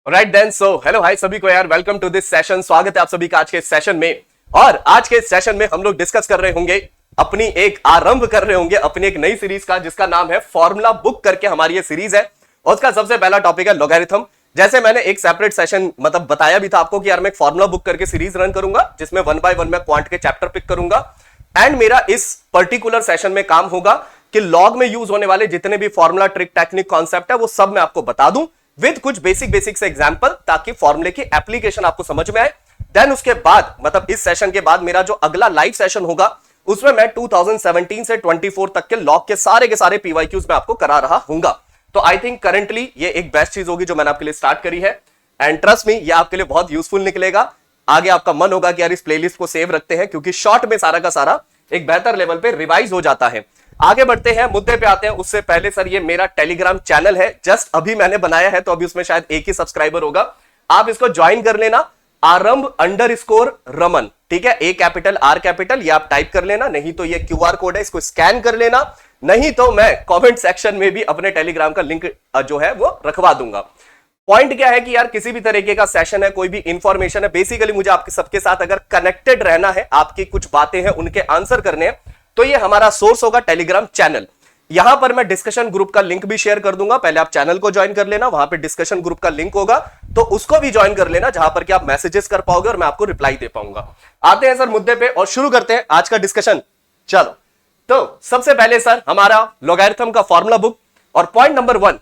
Right then so hello hi सभी को यार, वेलकम टू दिस सेशन। स्वागत है आप सभी का आज के सेशन में। और आज के सेशन में हम लोग डिस्कस कर रहे होंगे आरंभ कर रहे होंगे अपनी एक नई सीरीज का, जिसका नाम है फॉर्मूला बुक करके हमारी ये सीरीज है। और उसका सबसे पहला टॉपिक है लॉगरिथम। जैसे मैंने एक सेपरेट सेशन बताया भी था आपको कि यार मैं एक फॉर्मूला बुक करके सीरीज रन करूंगा, जिसमें 1 बाय 1 मैं क्वांट के चैप्टर पिक करूंगा। एंड मेरा इस पर्टिकुलर सेशन में काम होगा कि लॉग में यूज होने वाले जितने भी फॉर्मूला, ट्रिक, टेक्निक, कॉन्सेप्ट है वो सब मैं आपको बता दूं विद कुछ बेसिक से एग्जांपल, ताकि फॉर्मूले की एप्लीकेशन आपको समझ में आए। देन उसके बाद इस सेशन के बाद मेरा जो अगला लाइव सेशन होगा उसमें मैं 2017 से 24 तक के लॉग के सारे पीवाईक्यूज में आपको करा रहा हूंगा। तो आई थिंक करंटली ये एक बेस्ट चीज होगी जो मैंने आपके लिए स्टार्ट करी है। एंड ट्रस्ट मी, ये आपके लिए बहुत यूजफुल निकलेगा। आगे आपका मन होगा कि यार इस प्लेलिस्ट को सेव रखते हैं, क्योंकि शॉर्ट में सारा का सारा एक बेहतर लेवल पे रिवाइज हो जाता है। आगे बढ़ते हैं, मुद्दे पे आते हैं। उससे पहले सर, ये मेरा टेलीग्राम चैनल है, जस्ट अभी मैंने बनाया है, तो अभी उसमें शायद एक ही सब्सक्राइबर होगा। आप इसको ज्वाइन कर लेना, आरंभ_रमन, ठीक है, ए कैपिटल आर कैपिटल, ये आप टाइप कर लेना। नहीं तो ये क्यूआर कोड है, इसको स्कैन कर लेना। नहीं तो मैं कमेंट सेक्शन में भी अपने टेलीग्राम का लिंक जो है वो रखवा दूंगा। पॉइंट क्या है कि यार किसी भी तरीके का सेशन है, कोई भी इंफॉर्मेशन है, बेसिकली मुझे आपके सबके साथ अगर कनेक्टेड रहना है, आपकी कुछ बातें हैं उनके आंसर करने हैं, तो ये हमारा सोर्स होगा टेलीग्राम चैनल। यहां पर मैं डिस्कशन ग्रुप का लिंक भी शेयर कर दूंगा। पहले आप चैनल को ज्वाइन कर लेना, वहां पे डिस्कशन ग्रुप का लिंक होगा, तो उसको भी ज्वाइन कर लेना, जहां पर कि आप मैसेजेस कर पाओगे और मैं आपको रिप्लाई दे पाऊंगा। आते हैं सर मुद्दे पे और शुरू करते हैं आज का डिस्कशन। चलो, तो सबसे पहले सर हमारा लॉगरिथम का फॉर्मूला बुक। और पॉइंट नंबर 1,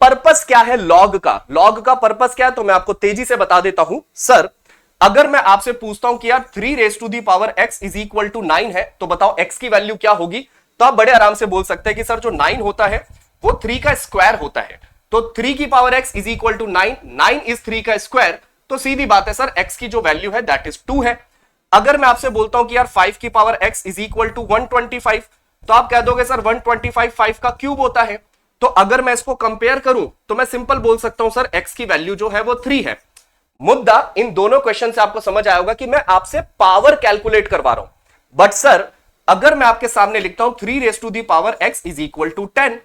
पर्पस क्या है लॉग का? लॉग का पर्पस क्या है, तो मैं आपको तेजी से बता देता हूं। सर, अगर मैं आपसे पूछता हूं कि यार 3 इज इक्वल टू 9 है, तो बताओ x की वैल्यू क्या होगी? तो आप बड़े आराम से बोल सकते हैं कि सर जो 9 होता है वो 3 का स्क्वायर होता है। तो 3 इज इक्वल टू 9, 9 इज 3 का स्क्वायर। तो सीधी बात है सर, x की जो वैल्यू है दैट इज 2 है। अगर मैं आपसे बोलता हूं कि यार 5 इज इक्वल टू 125, तो आप कह दोगे सर 125 5 का क्यूब होता है। तो अगर मैं इसको कंपेयर करूं तो मैं सिंपल बोल सकता हूं सर x की वैल्यू जो है वो 3 है। मुद्दा इन दोनों क्वेश्चन से आपको समझ आया होगा कि मैं आपसे पावर कैलकुलेट करवा रहा हूं। बट सर, अगर मैं आपके सामने लिखता हूं 3 इज इक्वल टू 10,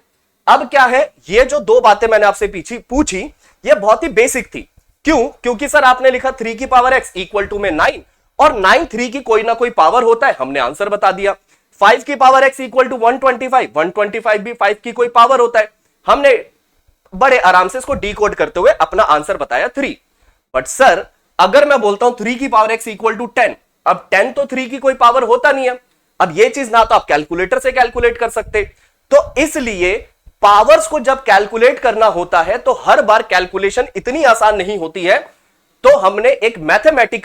अब क्या है, ये जो दो बातें मैंने आपसे पूछी ये बहुत ही बेसिक थी। क्यों? क्योंकि सर आपने लिखा 3 इक्वल टू में 9, और 9 3 की कोई ना कोई पावर होता है, हमने आंसर बता दिया। 5 इक्वल टू 125 भी 5 की कोई पावर होता है, हमने बड़े आराम से इसको डीकोड करते हुए अपना आंसर बताया 3। बट सर, अगर मैं बोलता हूं 3 इक्वल टू 10, अब 10 तो 3 की कोई पावर होता नहीं है। अब ये चीज ना तो आप कैलकुलेटर से कैलकुलेट कर सकते, तो इसलिए पावर्स को जब कैलकुलेट करना होता है तो हर बार कैलकुलेशन इतनी आसान नहीं होती है। तो हमने एक मैथमेटिक्स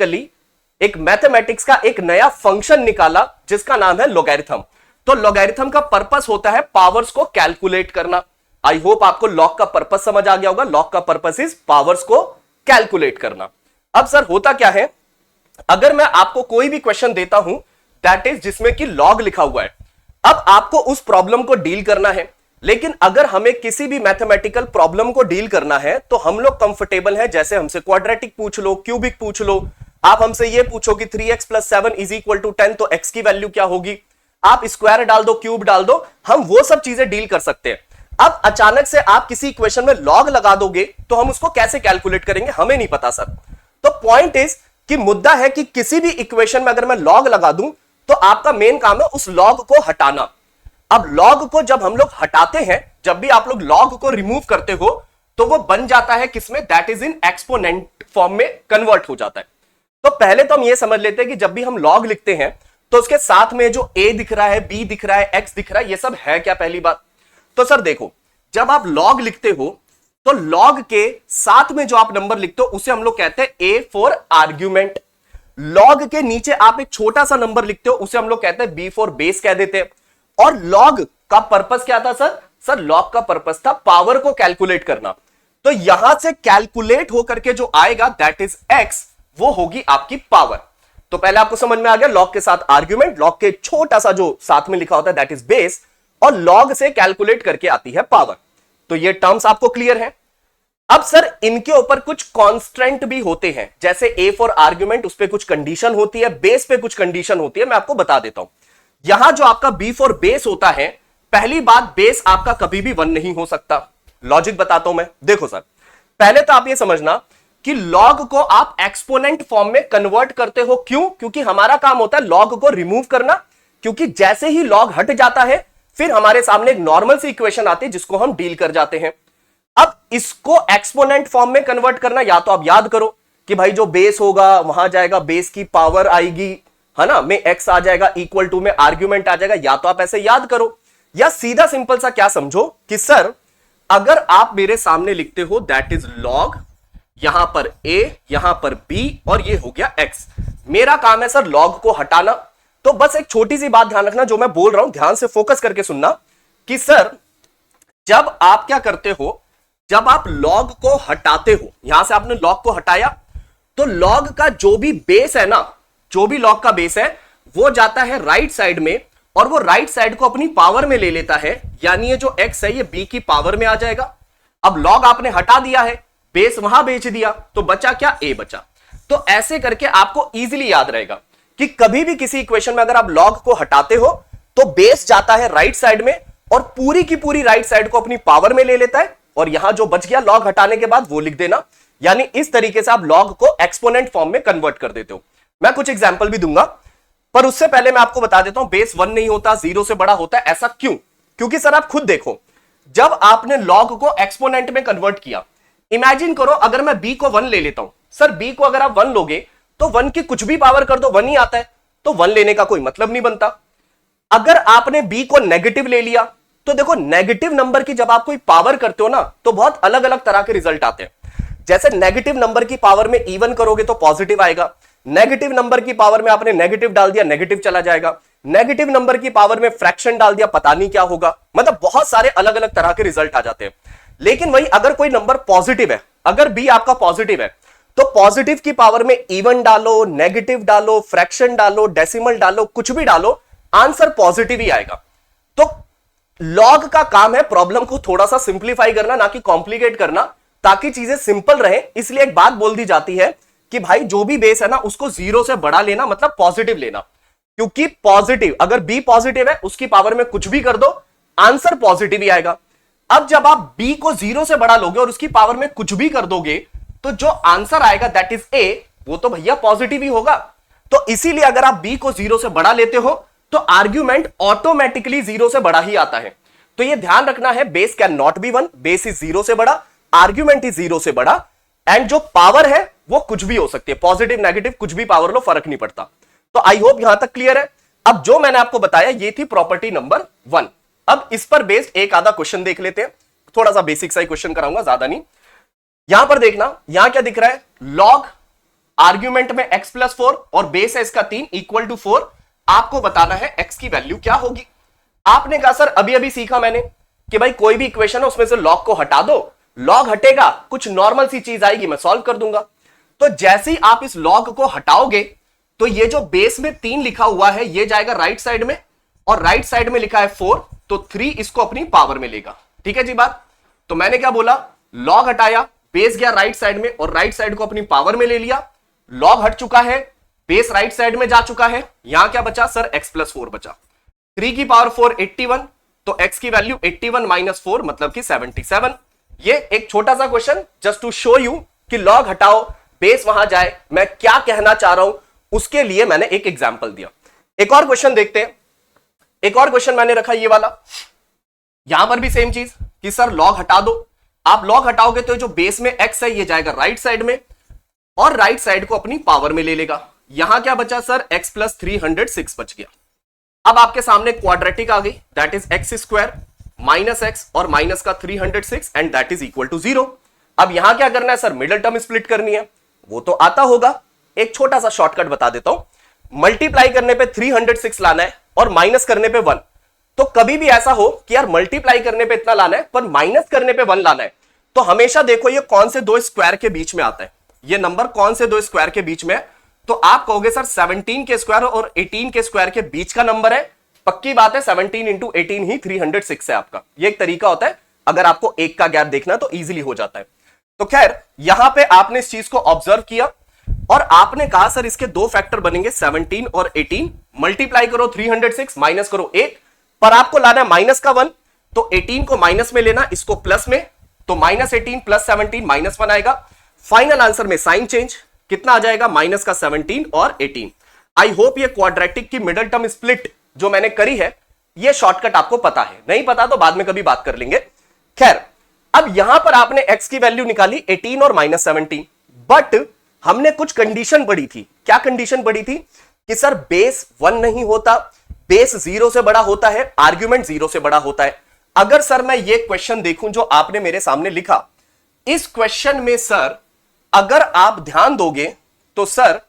का एक नया फंक्शन निकाला जिसका नाम है लॉगरिथम। तो लॉगरिथम का पर्पस होता है पावर्स को कैलकुलेट करना। आई होप आपको लॉग का पर्पस समझ आ गया होगा। लॉग का पर्पस इज पावर्स को कैलकुलेट करना। अब सर होता क्या है, अगर मैं आपको कोई भी क्वेश्चन देता हूं दैट इज जिसमें कि लॉग लिखा हुआ है, अब आपको उस प्रॉब्लम को डील करना है। लेकिन अगर हमें किसी भी मैथमेटिकल प्रॉब्लम को डील करना है तो हम लोग कंफर्टेबल है, जैसे हमसे क्वाड्रेटिक पूछ लो, क्यूबिक पूछ लो, आप हमसे ये पूछो कि 3x + 7 इज इक्वल टू 10, तो x की वैल्यू क्या होगी, आप स्क्वायर डाल दो, क्यूब डाल दो, हम वो सब चीजें डील कर सकते हैं। अब अचानक से आप किसी इक्वेशन में लॉग लगा दोगे तो हम उसको कैसे कैलकुलेट करेंगे, हमें नहीं पता सर। तो पॉइंट इज कि मुद्दा है कि किसी भी इक्वेशन में अगर मैं लॉग लगा दूं तो आपका मेन काम है उस लॉग को हटाना। अब लॉग को जब हम लोग हटाते हैं, जब भी आप लोग लॉग को रिमूव करते हो तो वो बन जाता है किसमें, that is in exponent form में कन्वर्ट हो जाता है। तो पहले तो हम ये समझ लेते हैं कि जब भी हम लॉग लिखते हैं तो उसके साथ में जो a दिख रहा है, b दिख रहा है, x दिख रहा है, ये सब है क्या? पहली बात तो सर देखो, जब आप लॉग लिखते हो तो लॉग के साथ में जो आप नंबर लिखते हो उसे हम लोग कहते हैं a फॉर आर्ग्यूमेंट। लॉग के नीचे आप एक छोटा सा नंबर लिखते हो उसे हम लोग कहते हैं b फॉर बेस कह देते हैं। और लॉग का पर्पस क्या था सर? सर लॉग का पर्पस था पावर को कैलकुलेट करना। तो यहां से कैलकुलेट होकर के जो आएगा दैट इज x, वो होगी आपकी पावर। तो पहले आपको समझ में आ गया, लॉग के साथ आर्ग्यूमेंट, लॉग के छोटा सा जो साथ में लिखा होता है दैट इज बेस, और लॉग से कैलकुलेट करके आती है पावर। तो ये टर्म्स आपको क्लियर है। अब सर इनके ऊपर कुछ कांस्टेंट भी होते हैं, जैसे a फॉर आर्ग्यूमेंट, उस पर कुछ कंडीशन होती है, बेस पे कुछ कंडीशन होती है, मैं आपको बता देता हूं। यहां जो आपका b फॉर बेस होता है, पहली बात बेस आपका कभी भी 1 नहीं हो सकता। लॉजिक बताता हूं मैं, देखो सर, पहले तो आप ये समझना कि लॉग को आप एक्सपोनेंट फॉर्म में कन्वर्ट करते हो, क्यों? क्योंकि हमारा काम होता है लॉग को रिमूव करना, क्योंकि जैसे ही लॉग हट जाता है फिर हमारे सामने एक नॉर्मल सी इक्वेशन आती है जिसको हम डील कर जाते हैं। अब इसको एक्सपोनेंट फॉर्म में कन्वर्ट करना, या तो आप याद करो कि भाई जो बेस होगा वहां जाएगा, बेस की पावर आएगी, है ना, में x आ जाएगा, इक्वल टू में आर्ग्यूमेंट आ जाएगा, या तो आप ऐसे याद करो, या सीधा सिंपल सा क्या समझो कि सर अगर आप मेरे सामने लिखते हो दैट इज लॉग, यहां पर a, यहां पर b और ये हो गया x, मेरा काम है सर लॉग को हटाना। तो बस एक छोटी सी बात ध्यान रखना, जो मैं बोल रहा हूं ध्यान से फोकस करके सुनना कि सर जब आप क्या करते हो, जब आप लॉग को हटाते हो, यहां से आपने लॉग को हटाया तो लॉग का जो भी बेस है ना, जो भी लॉग का बेस है वो जाता है राइट साइड में, और वो राइट साइड को अपनी पावर में ले लेता है, यानी ये जो x है ये b की पावर में आ जाएगा। अब लॉग आपने हटा दिया है, बेस वहां बेच दिया, तो बचा क्या? a बचा। तो ऐसे करके आपको इजीली याद रहेगा कि कभी भी किसी इक्वेशन में अगर आप लॉग को हटाते हो तो बेस जाता है राइट साइड में और पूरी की पूरी राइट साइड को अपनी पावर में ले लेता है, और यहां जो बच गया लॉग हटाने के बाद वो लिख देना। यानी इस तरीके से आप लॉग को एक्सपोनेंट फॉर्म में कन्वर्ट कर देते हो। मैं कुछ एग्जांपल भी दूंगा, पर उससे पहले मैं आपको बता देता हूं बेस 1 नहीं होता, 0 से बड़ा होता है। ऐसा क्यों? क्योंकि सर आप खुद देखो, जब आपने लॉग को एक्सपोनेंट में कन्वर्ट किया, इमेजिन करो अगर मैं b को 1 ले लेता हूं, सर b को अगर आप 1 लोगे तो 1 की कुछ भी पावर कर दो 1 ही आता है, तो 1 लेने का कोई मतलब नहीं बनता। अगर आपने b को नेगेटिव ले लिया तो देखो नेगेटिव नंबर की जब आप कोई पावर करते हो ना तो बहुत अलग अलग तरह के रिजल्ट आते हैं। जैसे नेगेटिव नंबर की पावर में इवन करोगे तो पॉजिटिव आएगा, नेगेटिव नंबर की पावर में आपने नेगेटिव डाल दिया, नेगेटिव चला जाएगा, नेगेटिव नंबर की पावर में फ्रैक्शन डाल दिया, पता नहीं क्या होगा। मतलब बहुत सारे अलग अलग तरह के रिजल्ट आ जाते हैं। लेकिन वही अगर कोई नंबर पॉजिटिव है, अगर b आपका पॉजिटिव है, तो पॉजिटिव की पावर में इवन डालो, नेगेटिव डालो, फ्रैक्शन डालो, डेसिमल डालो, कुछ भी डालो, आंसर पॉजिटिव ही आएगा। तो लॉग का काम है प्रॉब्लम को थोड़ा सा सिंप्लीफाई करना, ना कि कॉम्प्लिकेट करना, ताकि चीजें सिंपल रहे। इसलिए एक बात बोल दी जाती है कि भाई जो भी बेस है ना उसको 0 से बड़ा लेना, मतलब पॉजिटिव लेना, क्योंकि पॉजिटिव अगर b पॉजिटिव है उसकी पावर में कुछ भी कर दो आंसर पॉजिटिव ही आएगा। अब जब आप b को 0 से बड़ा लोगे और उसकी पावर में कुछ भी कर दोगे तो जो आंसर आएगा दैट इज a, वो तो भैया पॉजिटिव ही होगा। तो इसीलिए अगर आप b को 0 से बड़ा लेते हो तो आर्ग्यूमेंट ऑटोमेटिकली 0 से बड़ा ही आता है। तो ये ध्यान रखना है, base can not be 1, base is 0 से बड़ा, आर्ग्यूमेंट इज 0 से बड़ा, एंड जो पावर है वो कुछ भी हो सकती है, पॉजिटिव नेगेटिव कुछ भी पावर लो, फर्क नहीं पड़ता। तो आई होप यहां तक क्लियर है। अब जो मैंने आपको बताया ये थी प्रॉपर्टी नंबर 1। अब इस पर बेस्ड एक आधा क्वेश्चन देख लेते हैं, थोड़ा सा बेसिक सा क्वेश्चन कराऊंगा, ज्यादा नहीं। यहां पर देखना, यहां क्या दिख रहा है, लॉग आर्ग्यूमेंट में x+4 और बेस है इसका 3 इक्वल टू 4। आपको बताना है x की वैल्यू क्या होगी। आपने कहा सर अभी अभी सीखा मैंने कि भाई कोई भी इक्वेशन है उसमें से लॉग को हटा दो, लॉग हटेगा कुछ नॉर्मल सी चीज आएगी, मैं सॉल्व कर दूंगा। तो जैसे ही आप इस लॉग को हटाओगे तो ये जो बेस में 3 लिखा हुआ है ये जाएगा राइट साइड में, और राइट साइड में लिखा है 4, तो 3 इसको अपनी पावर में लेगा। ठीक है जी बात। तो मैंने क्या बोला, लॉग हटाया, बेस गया राइट साइड में और राइट साइड को अपनी पावर में ले लिया, लॉग हट चुका है, बेस राइट साइड में जा चुका है, यहां क्या बचा सर x+4 बचा। 3 की पावर 4 81, तो x की वैल्यू 81 माइनस 4 मतलब कि 77। ये एक छोटा सा question just to show you कि लॉग हटाओ बेस वहां जाए, मैं क्या कहना चाह रहा हूं उसके लिए मैंने एक एग्जांपल दिया। एक और क्वेश्चन देखते हैं। एक और क्वेश्चन मैंने रखा ये वाला, यहां पर भी सेम चीज कि सर लॉग हटा दो। आप लॉग हटाओगे तो जो बेस में x है ये जाएगा राइट साइड में और राइट साइड को अपनी पावर में ले लेगा। यहां क्या बचा सर, x+306 बच गया। अब आपके सामने क्वाड्रेटिक आ गई, that is x² minus x और माइनस का 306 and that is equal to 0। अब यहां क्या करना है सर, मिडिल टर्म स्प्लिट करनी है, वो तो आता होगा। एक छोटा सा शॉर्टकट बता देता हूं, मल्टीप्लाई करने पे 306 लाना है और माइनस करने पे 1। तो कभी भी ऐसा हो कि यार मल्टीप्लाई करने पे इतना लाना है पर माइनस करने पे 1 लाना है, तो हमेशा देखो ये कौन से दो स्क्वायर के बीच में आता है, ये नंबर कौन से दो स्क्वायर के बीच में है। तो आप कहोगे सर 17 के स्क्वायर और 18 के स्क्वायर के बीच का नंबर है। पक्की बात है, 17 इंटू 18 ही 306 है आपका। ये एक तरीका होता है, अगर आपको एक का गैप देखना तो इजीली हो जाता है। तो खैर यहां पे आपने इस चीज को ऑब्जर्व किया और आपने कहा सर इसके दो फैक्टर बनेंगे 17 और 18, मल्टीप्लाई करो 306 माइनस करो 1, पर आपको लाना है माइनस का 1, तो 18 को माइनस में लेना, इसको प्लस में, तो -18 प्लस 17 -1 आएगा। फाइनल आंसर में साइन चेंज कितना आ जाएगा, माइनस का 17 और 18। आई होप ये क्वाड्रेटिक की मिडिल टर्म स्प्लिट जो मैंने करी है ये शॉर्टकट आपको पता है, नहीं पता तो बाद में कभी बात कर लेंगे। खैर, अब यहां पर आपने x की वैल्यू निकाली 18 और -17, बट हमने कुछ कंडीशन पढ़ी थी। क्या कंडीशन पढ़ी थी कि सर बेस 1 नहीं होता, बेस 0 से बड़ा होता है, आर्ग्यूमेंट 0 से बड़ा होता है। अगर सर मैं ये क्वेश्चन देखूं जो आपने मेरे सामने लिखा, इस क्वेश्चन में सर अगर आप ध्यान दोगे तो सर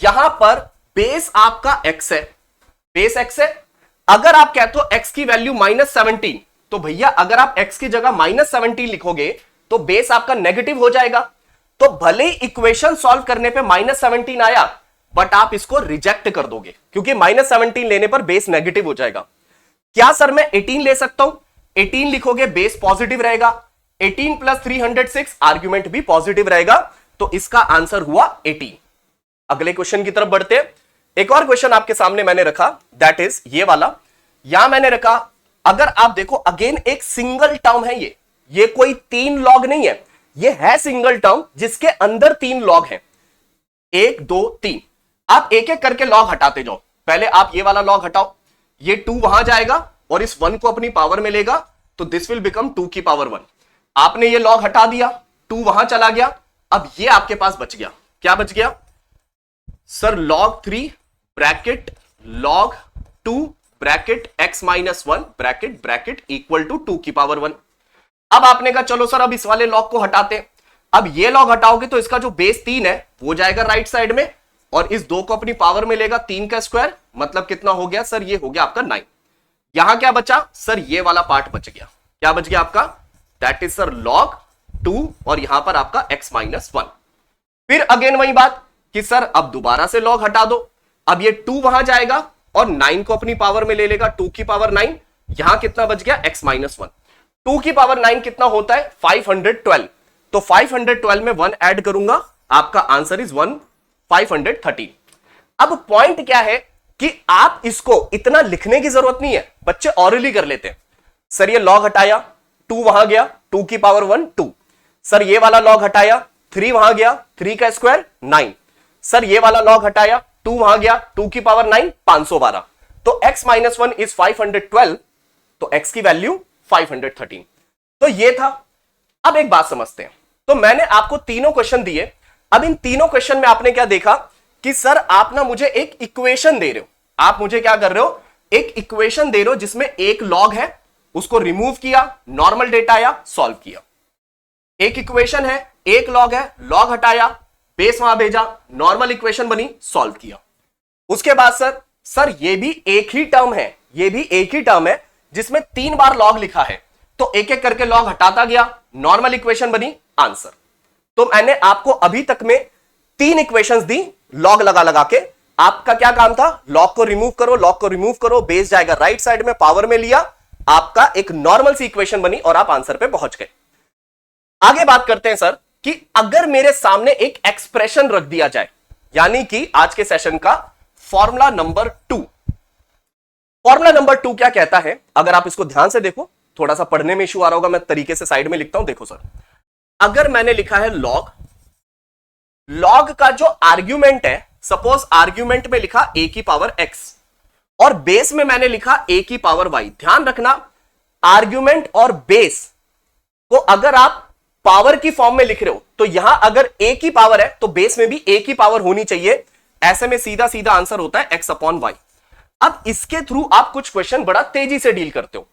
यहां पर बेस आपका x है, बेस x है। अगर आप कहते हो x की वैल्यू -17, तो भैया अगर आप x की जगह -17 लिखोगे तो बेस आपका नेगेटिव हो जाएगा। तो भले ही इक्वेशन सॉल्व करने पे -17 आया, बट आप इसको रिजेक्ट कर दोगे क्योंकि -17 लेने पर बेस नेगेटिव हो जाएगा। क्या सर मैं 18 ले सकता हूं? 18 लिखोगे बेस पॉजिटिव रहेगा, 18 प्लस 306 आर्ग्यूमेंट भी पॉजिटिव रहेगा, तो इसका आंसर हुआ 18। अगले क्वेश्चन की तरफ बढ़ते हैं। एक और क्वेश्चन आपके सामने मैंने रखा, दैट इज ये वाला। यहां मैंने रखा, अगर आप देखो अगेन एक सिंगल टर्म है, ये कोई 3 लॉग नहीं है, ये है सिंगल टर्म जिसके अंदर 3 लॉग हैं, 1 2 3। आप एक एक करके लॉग हटाते जाओ। पहले आप ये वाला लॉग हटाओ, ये 2 वहां जाएगा और इस 1 को अपनी पावर में लेगा, तो दिस विल बिकम 2 की पावर 1। आपने ये लॉग हटा दिया, 2 वहां चला गया, अब ये आपके पास बच गया। क्या बच गया sir? log 3 bracket log 2 bracket x - 1 bracket bracket equal to 2 की पावर 1। अब आपने कहा चलो सर अब इस वाले लॉग को हटाते। अब ये लॉग हटाओगे तो इसका जो बेस 3 है वो जाएगा राइट साइड में, और इस 2 को अपनी पावर में लेगा, 3 का स्क्वायर, मतलब कितना हो गया सर? ये हो गया आपका 9। यहां क्या बचा सर? ये वाला पार्ट बच गया। क्या बच गया आपका? दैट इज सर log 2 और यहां पर आपका x - 1। फिर अगेन वही बात कि सर अब दोबारा से लॉग हटा दो। अब ये 2 वहां जाएगा और 9 को अपनी पावर में ले लेगा, 2 की पावर 9। यहां कितना बच गया? x - 1। 2 की पावर 9 कितना होता है? 512। तो 512 में 1 ऐड करूंगा, आपका आंसर इज 513। अब पॉइंट क्या है कि आप इसको इतना लिखने की जरूरत नहीं है, बच्चे ऑरली कर लेते हैं। सर ये लॉग हटाया, 2 वहां गया, 2 की पावर 1 2। सर ये वाला लॉग हटाया, 3 वहां गया, 3 का स्क्वायर 9। सर ये वाला लॉग हटाया, 2 वहां गया, 2 की पावर 9 512। तो x - 1 इज 512, तो x की वैल्यू 513। तो ये था। अब एक बात समझते हैं, तो मैंने आपको तीनों क्वेश्चन दिए। अब इन तीनों क्वेश्चन में आपने क्या देखा कि सर आप ना मुझे एक इक्वेशन दे रहे हो। आप मुझे क्या कर रहे हो? एक इक्वेशन दे रहे हो जिसमें एक लॉग है, उसको रिमूव किया, नॉर्मल डेटा आया, सॉल्व किया। एक इक्वेशन है, एक लॉग है, लॉग हटाया, बेस वहां भेजा, नॉर्मल इक्वेशन बनी, सॉल्व किया। उसके बाद सर ये भी एक ही टर्म है, ये भी एक ही टर्म है जिसमें 3 बार लॉग लिखा है, तो एक एक करके लॉग हटाता गया, नॉर्मल इक्वेशन बनी, आंसर। तो मैंने आपको अभी तक में 3 इक्वेशंस दी लॉग लगा लगा के। आपका क्या काम था? लॉग को रिमूव करो, लॉग को रिमूव करो, बेस जाएगा राइट साइड में, पावर में लिया, आपका एक नॉर्मल सी इक्वेशन बनी और आप आंसर पे पहुंच गए। आगे बात करते हैं सर कि अगर मेरे सामने एक एक्सप्रेशन रख दिया जाए, यानी कि आज के सेशन का फॉर्मूला नंबर 2। फॉर्मूला नंबर 2 क्या कहता है? अगर आप इसको ध्यान से देखो, थोड़ा सा पढ़ने में इशू आ रहा होगा, मैं तरीके से साइड में लिखता हूं। देखो सर, अगर मैंने लिखा है लॉग, लॉग का जो आर्ग्यूमेंट है, सपोज आर्ग्यूमेंट में लिखा a की पावर x और बेस में मैंने लिखा a की पावर y। ध्यान रखना, आर्ग्यूमेंट और बेस को अगर आप पावर की फॉर्म में लिख रहे हो तो यहां अगर a की पावर है तो बेस में भी a की पावर होनी चाहिए। ऐसे में सीधा सीधा आंसर होता है x/y। अब इसके थ्रू आप कुछ क्वेश्चन बड़ा तेजी से डील करते हो।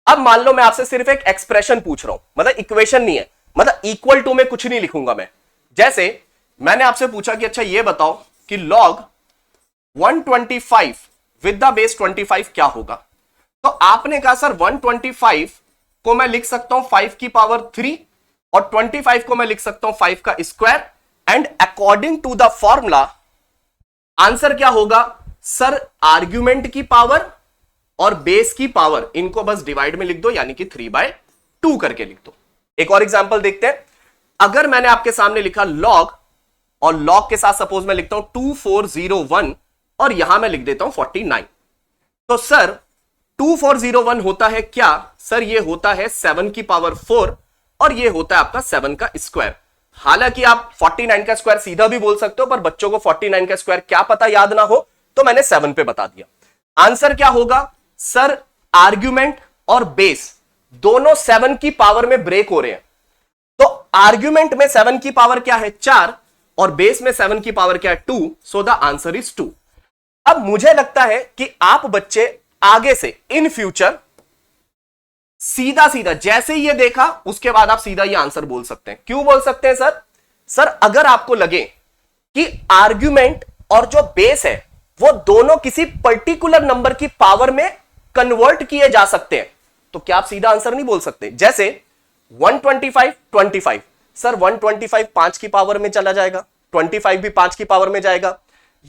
अब मान लो मैं आपसे सिर्फ एक एक्सप्रेशन पूछ रहा हूं, मतलब इक्वेशन नहीं है, मतलब इक्वल टू में कुछ नहीं लिखूंगा मैं। जैसे मैंने आपसे पूछा कि अच्छा ये बताओ कि log 125 विद द बेस 25 क्या होगा? तो आपने कहा सर 125 को मैं लिख सकता हूं 5 की पावर 3 और 25 को मैं लिख सकता हूं 5 का square, and according to the formula answer क्या होगा? सर आर्ग्यूमेंट की पावर और बेस की पावर, इनको बस डिवाइड में लिख दो, यानी कि 3/2 करके लिख दो। एक और एग्जांपल देखते हैं। अगर मैंने आपके सामने लिखा log और log के साथ सपोज मैं लिखता हूं 2401 और यहां मैं लिख देता हूं 49, तो सर 2401 होता है क्या? सर ये होता है 7 की पावर 4 और ये होता है आपका 7 का स्क्वायर। हालांकि आप 49 का स्क्वायर सीधा भी बोल सकते हो, पर बच्चों को 49 का स्क्वायर क्या पता याद ना हो, तो मैंने 7 पे बता दिया। आंसर क्या होगा सर? आर्ग्यूमेंट और बेस दोनों 7 की पावर में ब्रेक हो रहे हैं। तो आर्ग्यूमेंट में 7 की पावर क्या है? 4, और बेस में 7 की पावर क्या है? 2। So the answer is 2। अब मुझे लगता है कि आप बच्चे आगे से इन फ्यूचर सीधा सीधा जैसे ही ये देखा उसके बाद आप सीधा ये आंसर बोल सकते हैं। क्यों बोल सकते हैं सर? सर अगर आपको लगे कि आर्ग्यूमेंट और जो बेस है वो दोनों किसी पर्टिकुलर नंबर की पावर में कन्वर्ट किए जा सकते हैं, तो क्या आप सीधा आंसर नहीं बोल सकते? जैसे 125 25, सर 125 5 की पावर में चला जाएगा, 25 भी 5 की पावर में जाएगा।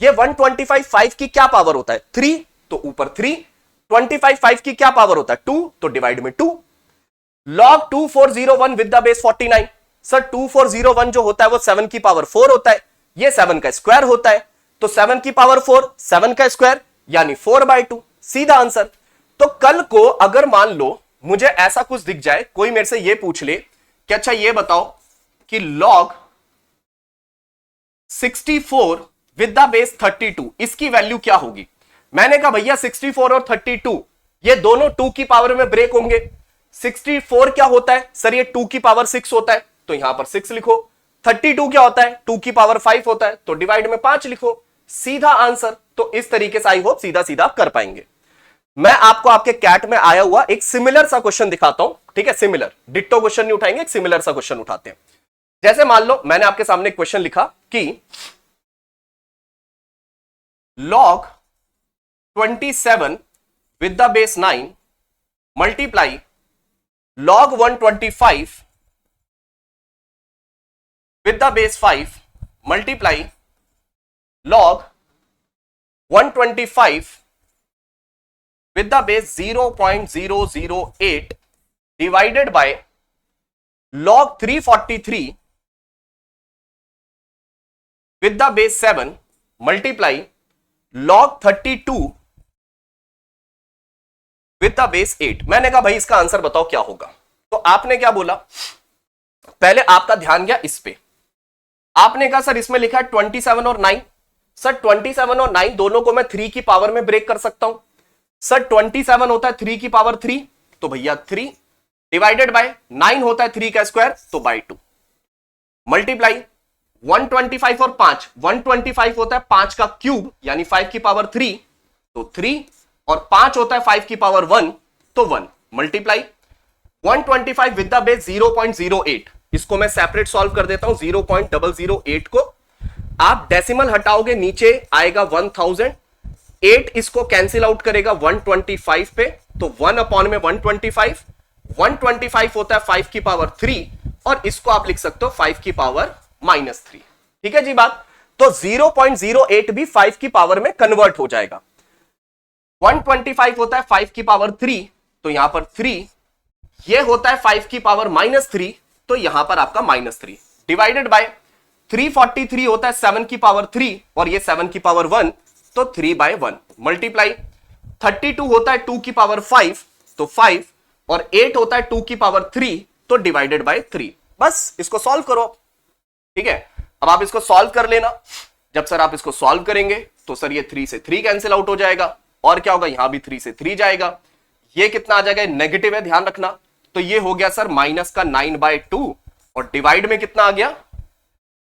ये 125 5 की क्या पावर होता है? 3, तो ऊपर 3। 25 5 की क्या पावर होता है? 2, तो डिवाइड में 2। log 2401 with the base 49, sir 2401 जो होता है वो 7 की पावर 4 होता है, ये 7 का स्क्वायर होता है, तो 7 की पावर 4 7 का स्क्वायर यानी 4/2, सीधा आंसर। तो कल को अगर मान लो मुझे ऐसा कुछ दिख जाए, कोई मेरे से ये पूछ ले कि अच्छा ये बताओ कि log 64 विद द बेस 32 इसकी वैल्यू क्या होगी? मैंने कहा भैया 64 और 32 ये दोनों 2 की पावर में ब्रेक होंगे। 64 क्या होता है? सर ये 2 की पावर 6 होता है, तो यहां पर 6 लिखो। 32 क्या होता है? 2 की पावर 5 होता है, तो डिवाइड में 5 लिखो, सीधा आंसर। तो इस तरीके से आई होप सीधा सीधा आप कर पाएंगे। मैं आपको आपके कैट में आया हुआ एक सिमिलर सा क्वेश्चन दिखाता हूं, ठीक है? सिमिलर, डिट्टो क्वेश्चन नहीं उठाएंगे, एक सिमिलर सा क्वेश्चन उठाते हैं। जैसे मान लो मैंने आपके सामने क्वेश्चन लिखा कि log 27 with the base 9 multiply log 125 with the base 5 multiply log 125 with the base 0.008 divided by log 343 with the base 7 multiply log 32 with the base 8। मैंने कहा भाई इसका आंसर बताओ क्या होगा। तो आपने क्या बोला? पहले आपका ध्यान गया इस पे, आपने कहा सर इसमें लिखा है 27 और 9। सर 27 और 9 दोनों को मैं 3 की पावर में ब्रेक कर सकता हूं। सर 27 होता है 3 की पावर 3, तो भैया 3 डिवाइडेड बाय 9 होता है 3 का स्क्वायर, तो बाय 2 मल्टीप्लाई 125 और 5, 125 होता है 5 का क्यूब यानी 5 की पावर 3, तो 3, और 5 होता है 5 की पावर 1, तो 1 मल्टीप्लाई 125 विद द बेस 0.08। इसको मैं सेपरेट सॉल्व कर देता हूं, 0.008 को आप डेसिमल हटाओगे नीचे आएगा 1000, 8 इसको कैंसिल आउट करेगा 125 पे, तो 1 अपॉन में 125, 125 होता है 5 की पावर 3, और इसको आप लिख सकते हो 5 की पावर -3। ठीक है जी बात? तो 0.08 भी 5 की पावर में कन्वर्ट हो जाएगा। 125 होता है 5 की पावर 3, तो यहां पर 3, ये होता है 5 की पावर -3, तो यहां पर आपका -3 डिवाइडेड बाय 343 होता है 7 की पावर 3, और ये 7 की पावर 1, तो 3/1 मल्टीप्लाई 32 होता है 2 की पावर 5, तो 5, और 8 होता है 2 की पावर 3, तो डिवाइडेड बाय 3। बस इसको सॉल्व करो। ठीक है, अब आप इसको सॉल्व कर लेना। जब सर आप इसको सॉल्व करेंगे तो सर ये 3 से 3 कैंसिल आउट हो जाएगा, और क्या होगा? यहां भी 3 से 3 जाएगा, ये कितना आ जाएगा? नेगेटिव है, ध्यान रखना। तो ये हो गया सर माइनस का 9/2, और डिवाइड में कितना आ गया?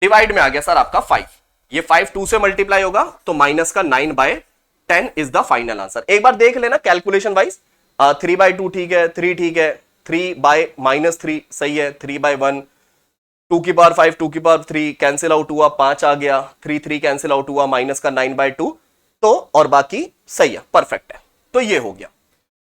डिवाइड में आ गया सर आपका 5। ये 5 2 से मल्टीप्लाई होगा, तो माइनस का 9/10 इज द फाइनल आंसर। एक बार देख लेना कैलकुलेशन वाइज, 3/2 ठीक है, 3 ठीक है, 3/-3 सही है, 3/1, 2 की पावर 5, 2 की पावर 3 कैंसिल आउट हुआ, 5 आ गया, 3 कैंसिल आउट हुआ, माइनस का 9/2, तो और बाकी सही है, परफेक्ट है। तो ये हो गया।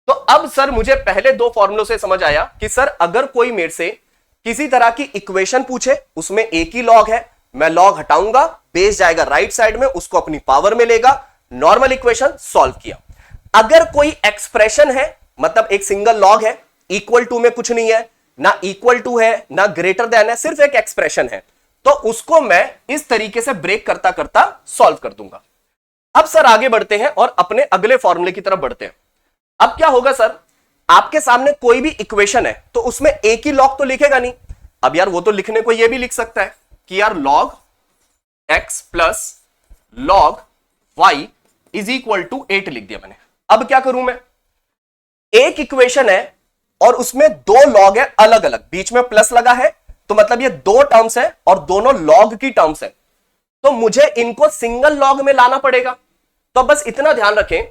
तो अब सर मुझे पहले दो फॉर्मूलों से समझ आया कि सर अगर कोई मेरे से किसी तरह की इक्वेशन पूछे, उसमें एक ही लॉग है, मैं लॉग हटाऊंगा, बेस जाएगा राइट साइड में, उसको अपनी पावर में लेगा, नॉर्मल इक्वेशन सॉल्व किया। अगर कोई एक्सप्रेशन है, मतलब एक सिंगल लॉग है, इक्वल टू में कुछ नहीं है, ना इक्वल टू है ना ग्रेटर देन है, सिर्फ एक एक्सप्रेशन है, तो उसको मैं इस तरीके से ब्रेक करता करता सॉल्व कर दूंगा। अब सर आगे बढ़ते हैं और अपने अगले फॉर्मूले की तरफ बढ़ते हैं। अब क्या होगा सर आपके सामने कोई भी इक्वेशन है तो उसमें एक ही लॉग तो लिखेगा नहीं। अब यार वो तो लिखने को ये भी लिख सकता है कि यार log x plus log y is equal to 8 लिख दिया मैंने। अब क्या करूं मैं, एक इक्वेशन है और उसमें दो लॉग है अलग अलग, बीच में प्लस लगा है तो मतलब ये दो टर्म्स है और दोनों लॉग की टर्म्स है, तो मुझे इनको सिंगल लॉग में लाना पड़ेगा। तो बस इतना ध्यान रखें,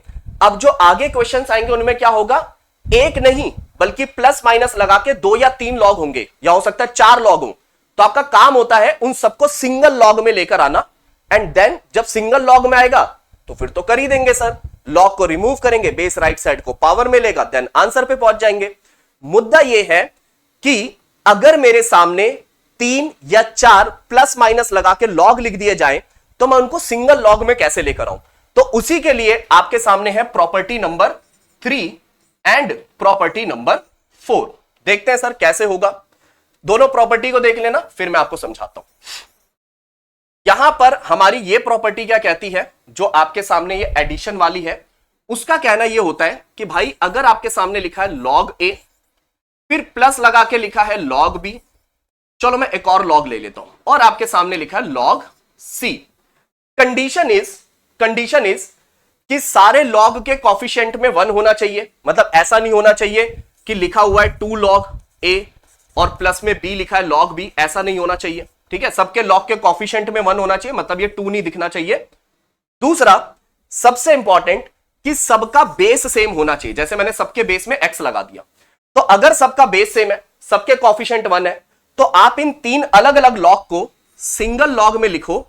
अब जो आगे क्वेश्चंस आएंगे उनमें क्या होगा, एक नहीं बल्कि प्लस माइनस लगा के 2 या 3 लॉग होंगे, या हो सकता है 4 लॉग हो। तो आपका काम होता है उन सबको सिंगल लॉग में लेकर आना, एंड देन जब सिंगल लॉग में आएगा तो फिर तो कर ही देंगे सर, लॉग को रिमूव करेंगे, बेस राइट साइड को पावर में लेगा, देन आंसर पे पहुंच जाएंगे। मुद्दा यह है कि अगर मेरे सामने 3 या 4 प्लस माइनस लगा के लॉग लिख दिए जाए तो मैं उनको सिंगल लॉग में कैसे लेकर आऊं, तो उसी के लिए आपके सामने है property number 3 and property number 4। देखते हैं सर कैसे होगा, दोनों प्रॉपर्टी को देख लेना फिर मैं आपको समझाता हूं। यहां पर हमारी ये प्रॉपर्टी क्या कहती है, जो आपके सामने ये एडिशन वाली है, उसका कहना यह होता है कि भाई अगर आपके सामने लिखा है log a फिर प्लस लगा के लिखा है log b, चलो मैं एक और log ले लेता हूं, और आपके सामने लिखा है log c। कंडीशन इज कि सारे log के कॉफिशिएंट में 1 होना चाहिए, मतलब ऐसा नहीं होना चाहिए कि लिखा हुआ है 2 log a और प्लस में b लिखा है log b, ऐसा नहीं होना चाहिए। ठीक है, सबके log के कॉफिशिएंट में 1 होना चाहिए, मतलब ये 2 नहीं दिखना चाहिए। दूसरा सबसे इंपॉर्टेंट कि सबका बेस सेम होना चाहिए, जैसे मैंने सबके बेस में x लगा दिया, तो अगर सबका बेस सेम है, सबके कॉफिशिएंट 1 है, तो आप इन 3 अलग अलग लॉग को सिंगल लॉग में लिखो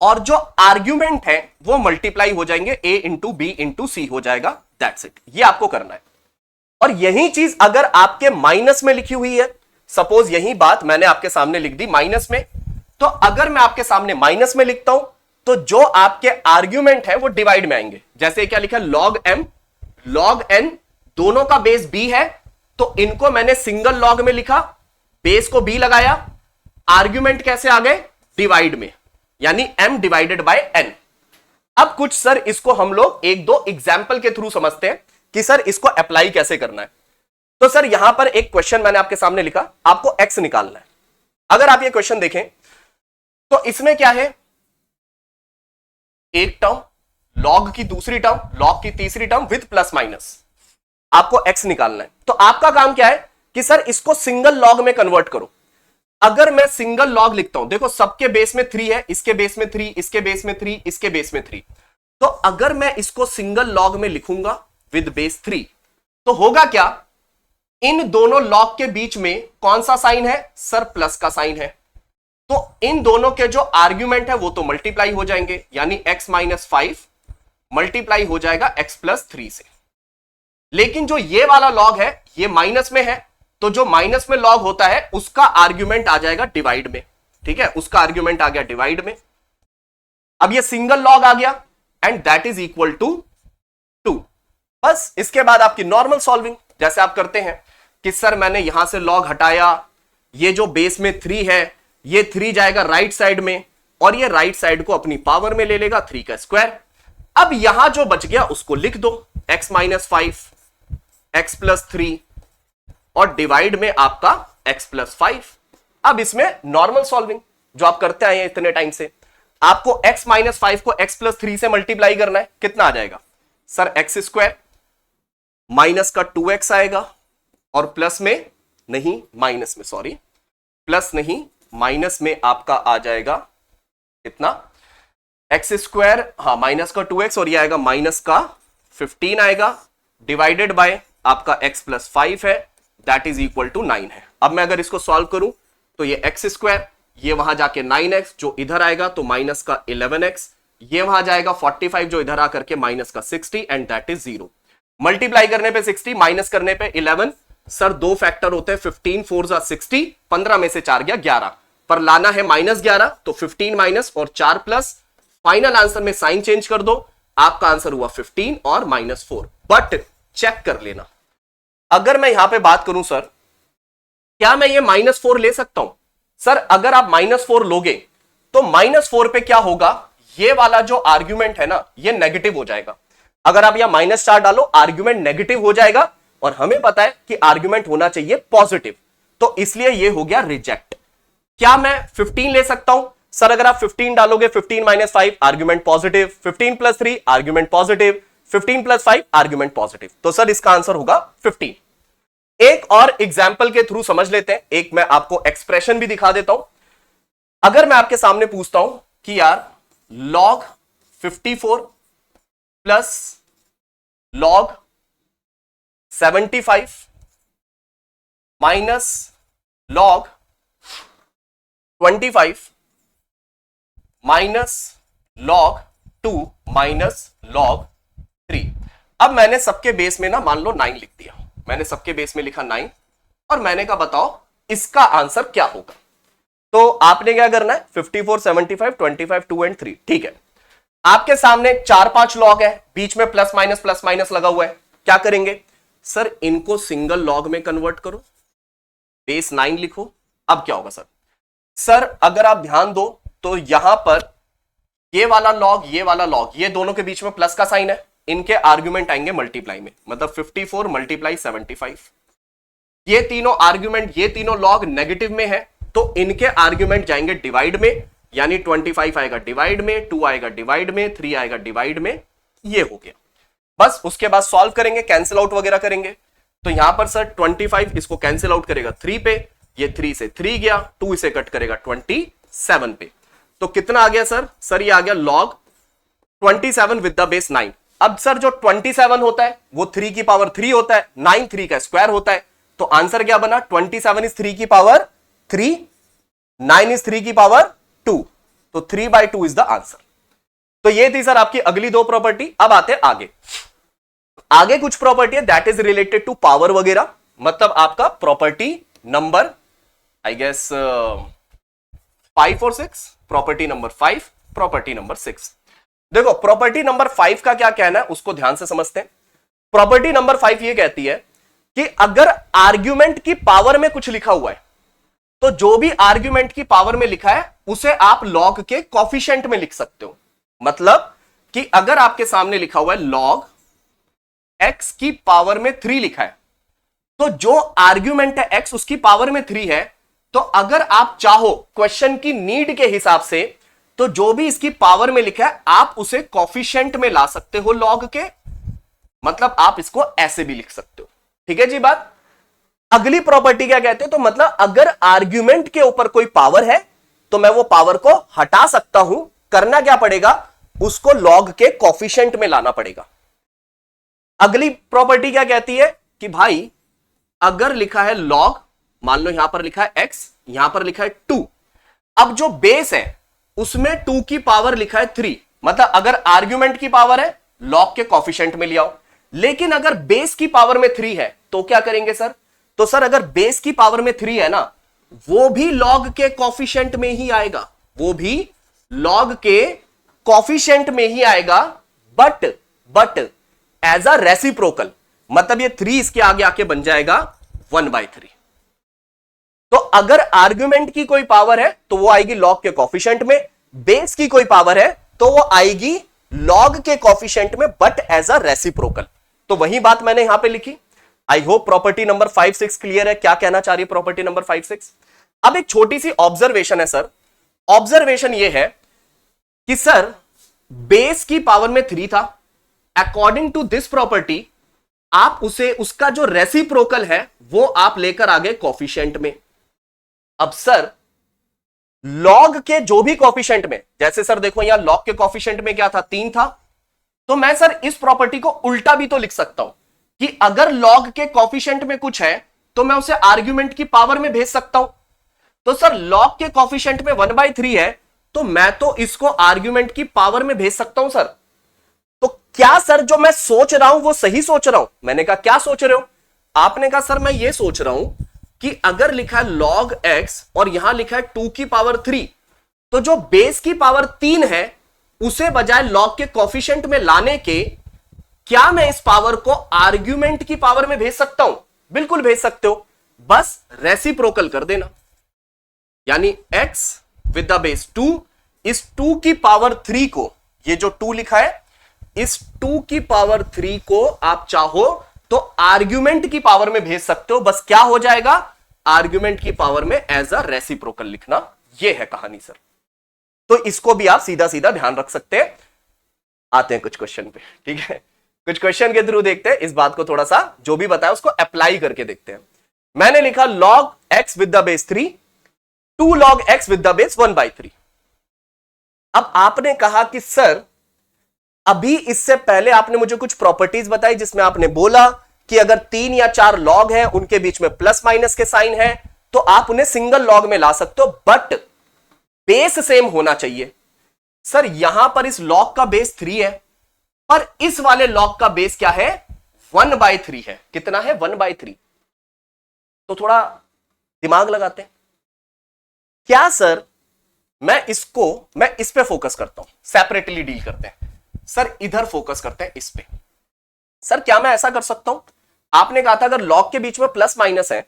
और जो आर्ग्यूमेंट है वो मल्टीप्लाई हो जाएंगे, a इंटू बी इंटू सी हो जाएगा, दैट्स इट। ये आपको करना है। और यही चीज अगर आपके माइनस में लिखी हुई है, सपोज यही बात मैंने आपके सामने लिख दी माइनस में, तो अगर मैं आपके सामने माइनस में लिखता हूं तो जो आपके आर्ग्यूमेंट है वो डिवाइड में आएंगे। जैसे क्या लिखा, log m log n, दोनों का बेस b है तो इनको मैंने सिंगल लॉग में लिखा, बेस को b लगाया, आर्ग्यूमेंट कैसे आ गए, डिवाइड में, यानी m डिवाइडेड बाय n। अब कुछ सर इसको हम लोग एक दो एग्जाम्पल के थ्रू समझते हैं कि सर इसको अप्लाई कैसे करना है। तो सर यहां पर एक क्वेश्चन मैंने आपके सामने लिखा, आपको x निकालना है। अगर आप ये क्वेश्चन देखें तो इसमें क्या है, एक टर्म, log की दूसरी टर्म, log की तीसरी टर्म विद प्लस माइनस, आपको x निकालना है। तो आपका काम क्या है कि सर इसको सिंगल लॉग में कन्वर्ट करो। अगर मैं सिंगल लॉग लिखता हूं, देखो सबके बेस में 3 है, इसके बेस में 3, इसके बेस में 3, इसके बेस में 3, तो अगर मैं इसको सिंगल लॉग में लिखूंगा विद बेस 3 तो होगा क्या, इन दोनों लॉग के बीच में कौन सा साइन है सर, प्लस का साइन है, तो इन दोनों के जो आर्ग्यूमेंट है वो तो मल्टीप्लाई हो जाएंगे, यानी x माइनस 5 मल्टीप्लाई हो जाएगा x प्लस 3 से। लेकिन जो ये वाला लॉग है ये माइनस में है, तो जो माइनस में लॉग होता है उसका आर्ग्यूमेंट आ जाएगा डिवाइड में। ठीक है, उसका आर्ग्यूमेंट आ गया डिवाइड में। अब ये सिंगल लॉग आ गया and that is equal to 2। बस इसके बाद आपकी नॉर्मल सॉल्विंग जैसे आप करते हैं कि सर मैंने यहां से लॉग हटाया, ये जो बेस में 3 है ये 3 जाएगा राइट साइड में और ये राइट साइड को अपनी पावर में ले लेगा 3 का स्क्वायर। अब यहां जो बच गया उसको लिख दो, x माइनस 5 x प्लस 3 और डिवाइड में आपका x प्लस 5। अब इसमें नॉर्मल सॉल्विंग जो आप करते आए हैं इतने टाइम से, आपको x माइनस 5 को x प्लस 3 से मल्टीप्लाई करना है, कितना आ जाएगा सर, x स्क्वायर माइनस का 2x आएगा और प्लस में नहीं, माइनस में, सॉरी प्लस नहीं माइनस में आपका आ जाएगा कितना, एक्स स्क्वायर, हाँ माइनस का 2x और ये आएगा माइनस का 15 आएगा, डिवाइडेड बाय आपका x प्लस 5 है, दैट इज इक्वल टू 9 है। अब मैं अगर इसको सॉल्व करूं तो ये एक्स स्क्वायर, ये वहां जाके 9x जो इधर आएगा तो माइनस का 11x, ये वहां जाएगा 45 जो इधर आकर के माइनस का 60 एंड दैट इज 0। मल्टीप्लाई करने पे 60, माइनस करने पे 11, सर दो फैक्टर होते हैं, 15 4 जा 60, 15 में से 4 गया 11, पर लाना है माइनस 11, तो 15 माइनस और 4 प्लस, फाइनल आंसर में साइन चेंज कर दो, आपका आंसर हुआ 15 और माइनस 4। बट चेक कर लेना, अगर मैं यहां पे बात करूं सर क्या मैं ये माइनस 4 ले सकता हूं, सर अगर आप माइनस 4 लोगे तो माइनस 4 पे क्या होगा, ये वाला जो आर्ग्यूमेंट है ना ये नेगेटिव हो जाएगा। अगर आप यहां -4 डालो आर्ग्यूमेंट नेगेटिव हो जाएगा, और हमें पता है कि आर्ग्यूमेंट होना चाहिए पॉजिटिव, तो इसलिए ये हो गया रिजेक्ट। क्या मैं 15 ले सकता हूं? सर अगर आप 15 डालोगे 15 minus 5 argument positive, 15 plus 3 argument positive, 15 plus 5 argument positive, तो सर इसका आंसर होगा 15। एक और एग्जाम्पल के थ्रू समझ लेते हैं, एक मैं आपको एक्सप्रेशन भी दिखा देता हूं। अगर मैं आपके सामने पूछता हूं कि यार log 54 plus log 75 minus log 25 minus log 2 minus log 3। अब मैंने सबके बेस में ना मान लो 9 लिख दिया, मैंने सबके बेस में लिखा 9 और मैंने कहा बताओ इसका आंसर क्या होगा। तो आपने क्या करना है 54, 75, 25, 2 एंड 3, ठीक है। आपके सामने 4-5 लॉग है, बीच में प्लस माइनस लगा हुआ है, क्या करेंगे सर इनको सिंगल लॉग में कन्वर्ट करो, बेस 9 लिखो। अब क्या होगा सर अगर आप ध्यान दो तो यहां पर ये वाला लॉग ये दोनों के बीच में प्लस का साइन है, इनके आर्ग्यूमेंट आएंगे मल्टीप्लाई में, मतलब 54 मल्टीप्लाई 75। ये तीनों आर्ग्यूमेंट, ये तीनों लॉग नेगेटिव में है, तो इनके आर्ग्यूमेंट जाएंगे डिवाइड में, यानी 25 आएगा डिवाइड में, 2 आएगा डिवाइड में, 3 आएगा डिवाइड में, ये हो गया। बस उसके बाद सॉल्व करेंगे, कैंसिल आउट वगैरह करेंगे। तो यहां पर सर 25 इसको कैंसिल आउट करेगा 3 पे, ये 3 से 3 गया, 2 इसे कट करेगा 27 पे, तो कितना आ गया सर ये आ गया log 27 विद द बेस 9। अब सर जो 27 होता है वो 3 की पावर 3 होता है, 9 3 का स्क्वायर होता है, तो आंसर क्या बना 27 इज 3 की पावर 3, 9 इज 3 की पावर 2, तो 3/2 इज द आंसर। तो ये थी सर आपकी अगली दो प्रॉपर्टी। अब आते हैं आगे कुछ प्रॉपर्टी है that is related to power वगैरह, मतलब आपका प्रॉपर्टी नंबर आई गेस 5 और 6, प्रॉपर्टी नंबर 5, प्रॉपर्टी नंबर 6। देखो प्रॉपर्टी नंबर 5 का क्या कहना है उसको ध्यान से समझते हैं। प्रॉपर्टी नंबर 5 ये कहती है कि अगर आर्ग्यूमेंट की पावर में कुछ लिखा हुआ है तो जो भी आर्ग्यूमेंट की पावर में लिखा है उसे आप लॉग के कॉफिशिएंट में लिख सकते हो। मतलब कि अगर आपके सामने लिखा हुआ है लॉग x की पावर में 3 लिखा है, तो जो आर्ग्यूमेंट है x उसकी पावर में 3 है, तो अगर आप चाहो क्वेश्चन की नीड के हिसाब से तो जो भी इसकी पावर में लिखा है आप उसे कॉफिशिएंट में ला सकते हो लॉग के, मतलब आप इसको ऐसे भी लिख सकते हो। ठीक है जी बात। अगली प्रॉपर्टी क्या कहते हैं, तो मतलब अगर आर्ग्यूमेंट के ऊपर कोई पावर है तो मैं वो पावर को हटा सकता हूं। करना क्या पड़ेगा, उसको लॉग के कॉफिशिएंट में लाना पड़ेगा। अगली प्रॉपर्टी क्या कहती है कि भाई अगर लिखा है लॉग, मान लो यहां पर लिखा है x, यहां पर लिखा है 2, अब जो बेस है उसमें 2 की पावर लिखा है 3, मतलब अगर आर्ग्यूमेंट की पावर है लॉग के कॉफिशिएंट में ले आओ। लेकिन अगर बेस की पावर में 3 है तो क्या करेंगे सर, तो सर अगर बेस की पावर में 3 है ना, वो भी लॉग के कॉफिशिएंट में ही आएगा, वो भी लॉग के कॉफिशिएंट में ही आएगा, बट एज अ रेसिप्रोकल, मतलब ये 3 इसके आगे आके बन जाएगा 1/3। तो अगर आर्ग्यूमेंट की कोई पावर है तो वो आएगी लॉग के कॉफिशिएंट में, बेस की कोई पावर है तो वो आएगी लॉग के कॉफिशिएंट में, बट एज अ रेसिप्रोकल। तो वही बात मैंने यहां पे लिखी। I hope property number 5, 6 clear है, क्या कहना चाह रही है प्रॉपर्टी नंबर 5, 6। अब एक छोटी सी ऑब्जर्वेशन है सर, ऑब्जर्वेशन ये है कि सर बेस की पावर में 3 था, अकॉर्डिंग टू दिस प्रॉपर्टी आप उसे, उसका जो रेसिप्रोकल है वो आप लेकर आ गए कॉफिशिएंट में। अब सर लॉग के जो भी कॉफिशिएंट में, जैसे सर देखो यहां लॉग के कॉफिशिएंट में क्या था 3 था, तो मैं सर इस प्रॉपर्टी को उल्टा भी तो लिख सकता हूं कि अगर लॉग के कॉफिशिएंट में कुछ है तो मैं उसे आर्ग्यूमेंट की पावर में भेज सकता हूं। तो सर लॉग के कॉफिशिएंट में 1/3 है, तो मैं तो इसको आर्ग्यूमेंट की पावर में भेज सकता हूं सर। तो क्या सर जो मैं सोच रहा हूं वो सही सोच रहा हूं? मैंने कहा क्या सोच रहे हो? आपने कहा सर मैं ये सोच रहा हूं कि अगर लिखा है log x और यहां लिखा है 2 की पावर 3, तो जो बेस की पावर 3 है उसे बजाय लॉग के कॉफिशिएंट में लाने के, क्या मैं इस पावर को आर्ग्यूमेंट की पावर में भेज सकता हूं? बिल्कुल भेज सकते हो, बस रेसिप्रोकल कर देना, यानी x विद द बेस 2, इस 2 की पावर 3 को, ये जो 2 लिखा है इस 2 की पावर 3 को आप चाहो तो आर्ग्यूमेंट की पावर में भेज सकते हो, बस क्या हो जाएगा, आर्ग्यूमेंट की पावर में एज अ रेसिप्रोकल लिखना। यह है कहानी सर। तो इसको भी आप सीधा सीधा ध्यान रख सकते हैं। आते हैं कुछ क्वेश्चन पे, ठीक है, कुछ क्वेश्चन के थ्रू देखते हैं इस बात को, थोड़ा सा जो भी बताया उसको अप्लाई करके देखते हैं। मैंने लिखा log x with the base 3 2 log x with the base 1/3। अब आपने कहा कि सर अभी इससे पहले आपने मुझे कुछ प्रॉपर्टीज बताई जिसमें आपने बोला कि अगर 3 या 4 लॉग हैं उनके बीच में प्लस माइनस के साइन है तो आप उन्हें सिंगल लॉग में ला सकते हो, बट बेस सेम होना चाहिए। सर यहां पर इस लॉग का बेस 3 है, पर इस वाले लॉग का बेस क्या है, 1/3 है। कितना है, 1/3। तो थोड़ा दिमाग लगाते हैं। क्या सर मैं इस पे फोकस करता हूं, सेपरेटली डील करते हैं। सर इधर फोकस करते हैं इस पे। सर क्या मैं ऐसा कर सकता हूं, आपने कहा था अगर लॉग के बीच में प्लस माइनस है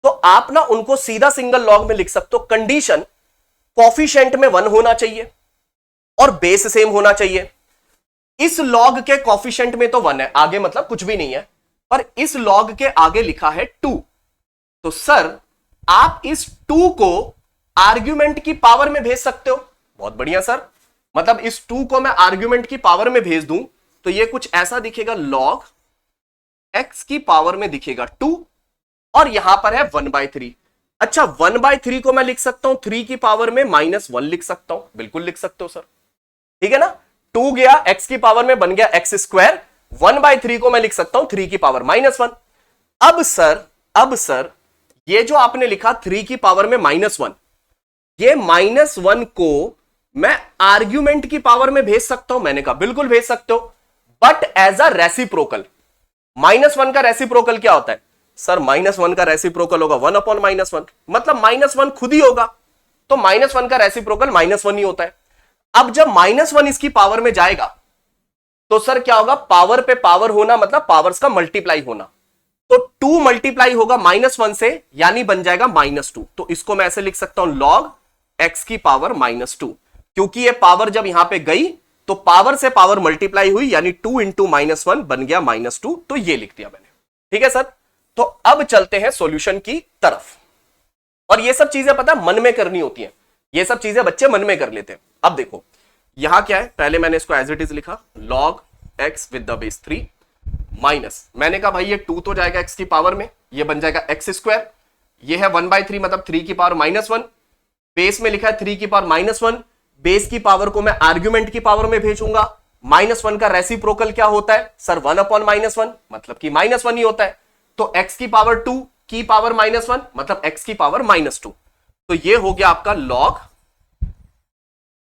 तो आप ना उनको सीधा सिंगल लॉग में लिख सकते हो। कंडीशन कोफिशिएंट में 1 होना चाहिए और बेस सेम होना चाहिए। इस लॉग के कोफिशिएंट में तो 1 है, आगे मतलब कुछ भी नहीं है, पर इस लॉग के आगे लिखा है 2। तो सर आप इस 2 को आर्ग्यूमेंट की पावर में भेज सकते हो। बहुत बढ़िया सर, मतलब इस 2 को मैं आर्ग्यूमेंट की पावर में भेज दूं तो ये कुछ ऐसा दिखेगा, log x की पावर में दिखेगा 2 और यहां पर है 1/3। अच्छा 1/3 को मैं लिख सकता हूं 3 की पावर में -1 लिख सकता हूं, बिल्कुल लिख सकते हो सर, ठीक है ना। 2 गया x की पावर में, बन गया x²। 1/3 को मैं लिख सकता हूं 3 की पावर -1। अब सर ये जो आपने लिखा 3 की पावर में -1, ये -1 को मैं आर्ग्यूमेंट की पावर में भेज सकता हूं। मैंने कहा बिल्कुल भेज सकते हो, बट एज अ रेसिप्रोकल। -1 का रेसिप्रोकल क्या होता है सर, -1 का रेसिप्रोकल होगा 1/-1, मतलब -1 खुद ही होगा, तो -1 का रेसिप्रोकल -1 ही होता है। अब जब -1 इसकी पावर में जाएगा तो सर क्या होगा, पावर पे पावर होना मतलब पावर्स का मल्टीप्लाई होना, तो 2 मल्टीप्लाई होगा -1 से, यानी बन जाएगा -2। तो इसको मैं ऐसे लिख सकता हूं log x की पावर -2, क्योंकि ये पावर जब यहां पे गई तो पावर से पावर मल्टीप्लाई हुई, यानी 2 × -1 बन गया -2। तो ये लिख दिया मैंने, ठीक है सर। तो अब चलते हैं सॉल्यूशन की तरफ। और ये सब चीजें पता मन में करनी होती हैं, ये सब चीजें बच्चे मन में कर लेते हैं। अब देखो यहां क्या है, पहले मैंने इसको एज इट इज लिखा log x with the base 3 minus, मैंने कहा भाई ये 2 तो जाएगा x की पावर में, ये बन जाएगा x²। ये है 1/3 मतलब 3 की पावर -1, बेस में लिखा है 3 की पावर -1, बेस की पावर को मैं आर्ग्यूमेंट की पावर में भेजूंगा। -1 का रेसिप्रोकल क्या होता है सर, 1/-1, मतलब कि -1 ही होता है। तो x की पावर 2 की पावर -1 मतलब x की पावर -2। तो ये हो गया आपका log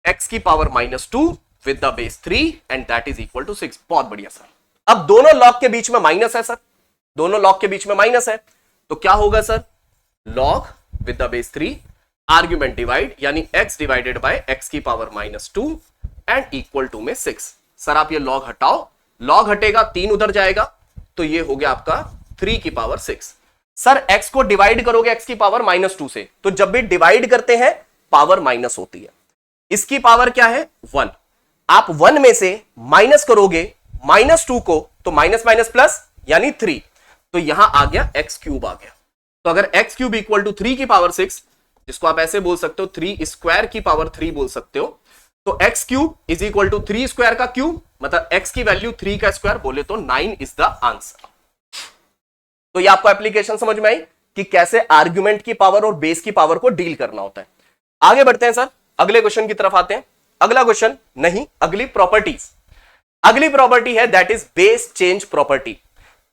x की power -2 with the base 3 and that is equal to 6। बहुत बढ़िया सर। अब दोनों लॉग के बीच में माइनस है सर, दोनों लॉग के बीच में माइनस है, तो क्या होगा sir, log with the base 3 argument divide, यानी x डिवाइडेड बाय x की पावर -2 एंड इक्वल टू में 6। सर आप ये log हटाओ, log हटेगा 3 उधर जाएगा, तो ये हो गया आपका 3 की पावर 6। सर x को डिवाइड करोगे x की पावर -2 से, तो जब भी डिवाइड करते हैं पावर माइनस होती है। इसकी पावर क्या है 1, आप 1 में से माइनस करोगे -2 को, तो माइनस माइनस प्लस यानी 3, तो यहां आ गया x³ आ गया। तो अगर x³ इक्वल टू 3 की पावर 6, जिसको आप ऐसे बोल सकते हो 3² की पावर 3 बोल सकते हो, तो x³ इज इक्वल टू 3² का क्यूब, मतलब x की वैल्यू 3 का स्क्वायर, बोले तो 9 इज द आंसर। तो ये आपको एप्लीकेशन समझ में आई कि कैसे आर्ग्यूमेंट की पावर और बेस की पावर को डील करना होता है। आगे बढ़ते हैं सर, अगले क्वेश्चन की तरफ आते हैं। अगला क्वेश्चन नहीं, अगली प्रॉपर्टीज। अगली प्रॉपर्टी है that is base change property.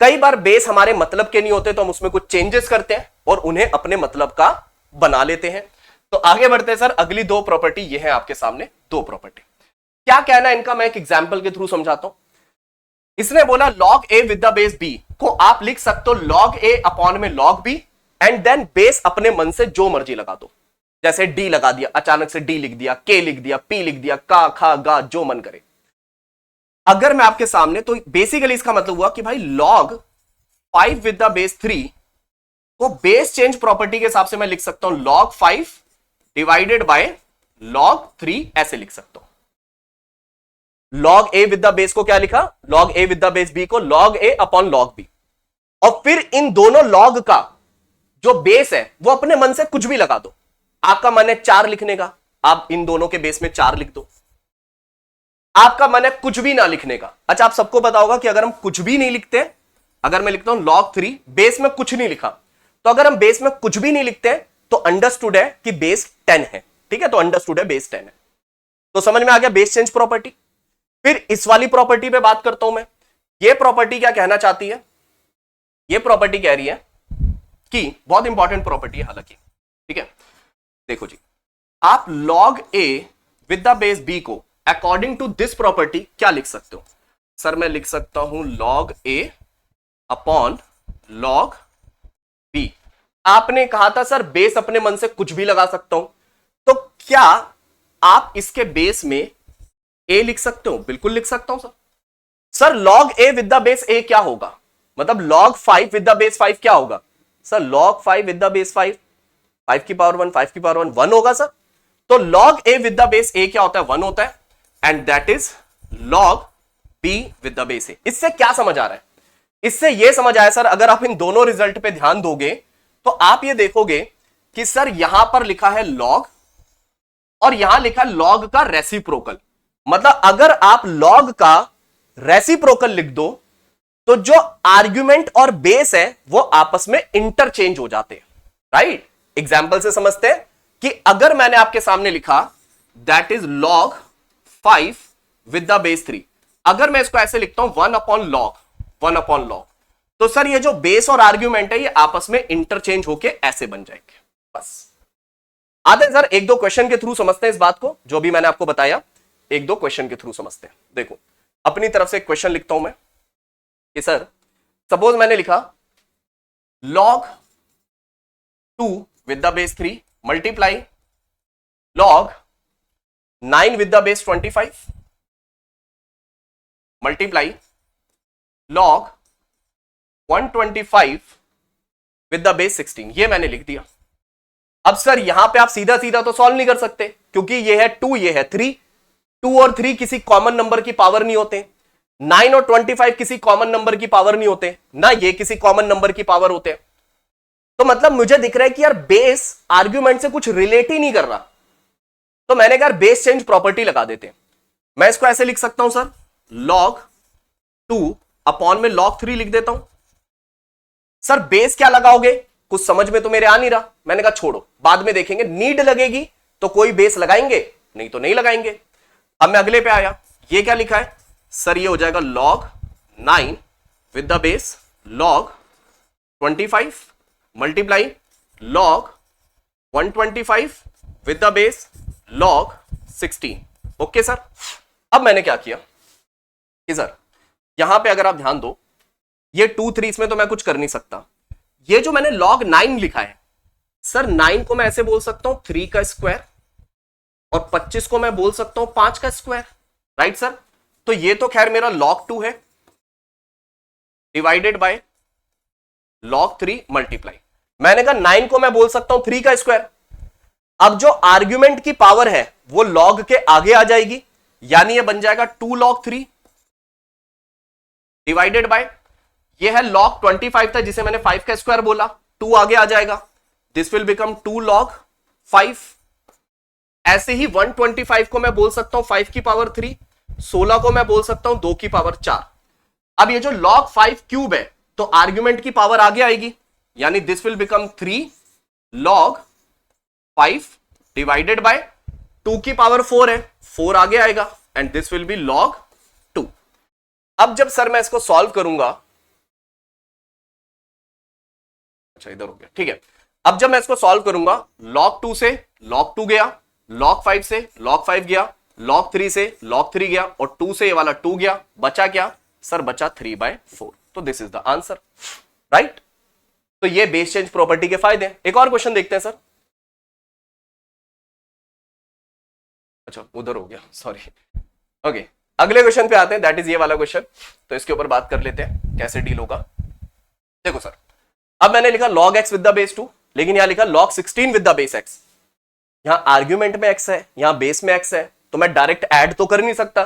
कई बार बेस हमारे मतलब के नहीं होते, तो हम उसमें कुछ चेंजेस करते हैं और उन्हें अपने मतलब का बना लेते हैं। तो आगे बढ़ते हैं सर, अगली 2 प्रॉपर्टी ये है आपके सामने, 2 प्रॉपर्टी। क्या कहना है इनका, मैं एक एग्जांपल के थ्रू समझाता हूं। इसने बोला log a with the base b को आप लिख सकते हो log a अपॉन में log b, and then base अपने मन से जो मर्जी लगा दो, जैसे d लगा दिया, अचानक से d लिख दिया, k लिख दिया, p लिख दिया, का खा गा जो मन करे। अगर मैं आपके सामने, तो बेसिकली इसका मतलब हुआ कि भाई log 5 विद द बेस 3 को बेस चेंज प्रॉपर्टी के हिसाब से मैं लिख सकता हूं log 5 डिवाइडेड बाय log 3, ऐसे लिख सकता हूं। log a with the base को क्या लिखा, log a with the base b को log a upon log b, और फिर इन दोनों लॉग का जो बेस है वो अपने मन से कुछ भी लगा दो। आपका मन है 4 लिखने का, आप इन दोनों के बेस में 4 लिख दो। आपका मन है कुछ भी ना लिखने का। अच्छा, आप सबको पता होगा कि अगर हम कुछ भी नहीं लिखते, अगर मैं लिखता हूं log 3 बेस में कुछ नहीं लिखा, तो अगर हम बेस में कुछ भी नहीं लिखते तो अंडरस्टूड है कि बेस 10 है। ठीक है, तो अंडरस्टूड है बेस 10 है। तो समझ में आ गया बेस चेंज प्रॉपर्टी। फिर इस वाली प्रॉपर्टी पे बात करता हूं मैं। ये प्रॉपर्टी क्या कहना चाहती है? ये प्रॉपर्टी कह रही है कि बहुत इंपॉर्टेंट प्रॉपर्टी है हालांकि, ठीक है, देखो जी, आप log a with the base b को अकॉर्डिंग टू दिस प्रॉपर्टी क्या लिख सकते हो? सर मैं लिख सकता हूं log a upon log b। आपने कहा था सर बेस अपने मन से कुछ भी लगा सकता हूं, तो क्या आप इसके बेस में a लिख सकते हो? बिल्कुल लिख सकता हूं sir. Sir log a with the base a क्या होगा? मतलब log 5 विद द बेस 5 क्या होगा? Sir log 5 with the base 5, 5 की पावर 1, 5 की पावर 1 होगा सर। तो log a with the base a क्या होता है? 1 होता है, and that is log b with the base a। इससे क्या समझ आ रहा है? इससे यह समझ आया सर, अगर आप इन दोनों रिजल्ट पे ध्यान दोगे तो आप ये देखोगे कि सर यहां पर लिखा है log और यहां लिखा है log का रेसिप्रोकल। मतलब अगर आप log का रेसिप्रोकल लिख दो तो जो आर्ग्यूमेंट और बेस है वो आपस में इंटरचेंज हो जाते हैं, राइट? एग्जाम्पल से समझते हैं कि अगर मैंने आपके सामने लिखा that is log 5 with the base 3, अगर मैं इसको ऐसे लिखता हूं 1 अपॉन log, तो सर ये जो बेस और आर्ग्यूमेंट है ये आपस में इंटरचेंज होके ऐसे बन जाएंगे। बस आते हैं सर एक दो क्वेश्चन के थ्रू समझते हैं इस बात को, जो भी मैंने आपको बताया एक दो क्वेश्चन के थ्रू समझते हैं। देखो अपनी तरफ से एक क्वेश्चन लिखता हूं मैं कि सर सपोज मैंने लिखा log 2 with the base 3 multiply log 9 with the base 25 multiply log 125 with the base 16। ये मैंने लिख दिया। अब सर यहां पे आप सीधा सीधा तो सॉल्व नहीं कर सकते क्योंकि ये है 2, ये है 3। 2 और 3 किसी कॉमन नंबर की पावर नहीं होते, 9 और 25 किसी कॉमन नंबर की पावर नहीं होते ना, ये किसी कॉमन नंबर की पावर होते हैं। तो मतलब मुझे दिख रहा है कि यार बेस आर्ग्यूमेंट से कुछ रिलेट ही नहीं कर रहा, तो मैंने कहा बेस चेंज प्रॉपर्टी लगा देते हैं। मैं इसको ऐसे लिख सकता हूं सर log 2 अपॉन में log 3 लिख देता हूं। सर बेस क्या लगाओगे? कुछ समझ में तो मेरे आ नहीं रहा। मैंने कहा छोड़ो बाद में देखेंगे, नीड लगेगी तो कोई बेस लगाएंगे, नहीं तो नहीं लगाएंगे। अब मैं अगले पे आया, ये क्या लिखा है? सर ये हो जाएगा log 9 with the base log 25 multiply log 125 with the base log 16। Okay sir. अब मैंने क्या किया कि सर यहां पे अगर आप ध्यान दो, ये 2, 3 इसमें तो मैं कुछ कर नहीं सकता। ये जो मैंने log 9 लिखा है सर, 9 को मैं ऐसे बोल सकता हूं 3 का स्क्वायर और 25 को मैं बोल सकता हूं 5 का स्क्वायर, राइट सर? तो ये तो खैर मेरा log 2 है डिवाइडेड बाय log 3 मल्टीप्लाई, मैंने कहा 9 को मैं बोल सकता हूं 3 का स्क्वायर। अब जो आर्ग्यूमेंट की पावर है वो log के आगे आ जाएगी, यानी ये बन जाएगा 2 log 3 डिवाइडेड बाय, ये है log 25 था जिसे मैंने 5 का स्क्वायर बोला, 2 आगे आ जाएगा, दिस विल बिकम 2 log 5। ऐसे ही 125 को मैं बोल सकता हूं 5 की पावर 3, 16 को मैं बोल सकता हूं 2 की पावर 4। अब ये जो log 5 क्यूब है तो आर्ग्यूमेंट की पावर आगे आएगी, यानी this will become 3 log 5 divided by 2 की पावर 4 है, 4 आगे आएगा, and this will B log 2। अब जब सर मैं इसको सॉल्व करूंगा, अच्छा इधर हो गया, ठीक है। अब जब मैं इसको सॉल्व करूंगा, log 2 से log 2 गया, log 5 से log 5 गया, log 3 से log 3 गया, और 2 से ये वाला 2 गया, बचा क्या सर? बचा 3/4। तो this is the answer, right? तो ये बेस चेंज प्रॉपर्टी के फायदे हैं। एक और क्वेश्चन देखते हैं सर। अच्छा उधर हो गया, सॉरी। ओके, अगले क्वेश्चन पे आते हैं, दैट इज ये वाला क्वेश्चन। तो इसके ऊपर बात कर लेते हैं कैसे डील होगा। देखो सर, अब मैंने लिखा log x with the base 2, लेकिन यहां लिखा log 16 with the base x। यहां आर्ग्यूमेंट में x है, यहां बेस में x है, तो मैं डायरेक्ट ऐड तो कर नहीं सकता,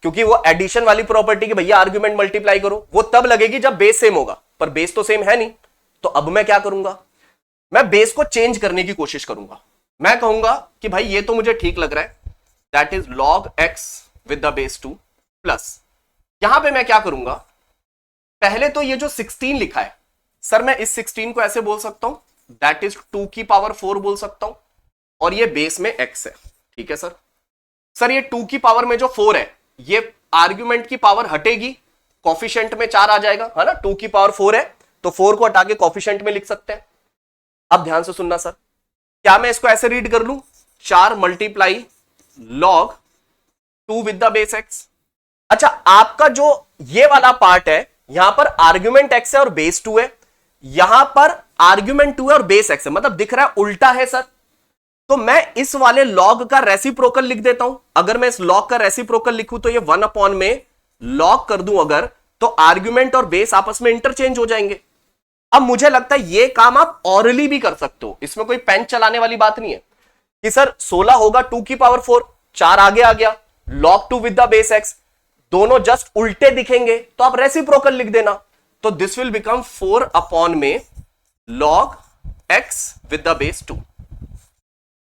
क्योंकि वो एडिशन वाली प्रॉपर्टी की भैया आर्ग्यूमेंट मल्टीप्लाई करो वो तब लगेगी जब बेस सेम होगा। पर बेस तो सेम है नहीं। तो अब मैं क्या करूंगा, मैं बेस को चेंज करने की कोशिश करूंगा। मैं कहूंगा कि भाई ये तो मुझे ठीक लग रहा है, that is log x with the base 2 plus, यहां पे मैं क्या करूंगा, पहले तो ये जो 16 लिखा है सर, मैं इस 16 को ऐसे बोल सकता हूं, दैट इज 2 की पावर 4 बोल सकता हूं, और ये बेस में x है। ठीक है सर, सर ये 2 की पावर में जो 4 है, ये आर्ग्यूमेंट की पावर हटेगी, कॉफिशिएंट में 4 आ जाएगा, है ना। 2 की पावर 4 है तो 4 को हटा के कॉफिशिएंट में लिख सकते हैं। अब ध्यान से सुनना सर, क्या मैं इसको ऐसे रीड कर लूं, 4 multiply log 2 with the base x। अच्छा, आपका जो ये वाला पार्ट है, यहां पर आर्ग्यूमेंट x है और बेस 2 है, यहां पर आर्ग्यूमेंट 2 है और बेस x है, मतलब दिख रहा है उल्टा है सर। तो मैं इस वाले log का रेसिप्रोकल लिख देता हूं। अगर मैं इस log का रेसिप्रोकल लिखूं तो ये 1 अपॉन में log कर दूं अगर, तो आर्ग्यूमेंट और बेस आपस में इंटरचेंज हो जाएंगे। अब मुझे लगता है ये काम आप ऑरली भी कर सकते हो, इसमें कोई पेन चलाने वाली बात नहीं है कि सर 16 होगा 2 की पावर 4, 4 आगे आ गया, log 2 with the base x, दोनों जस्ट उल्टे दिखेंगे तो आप रेसिप्रोकल लिख देना। तो दिस विल बिकम 4 अपॉन में log x with the base 2।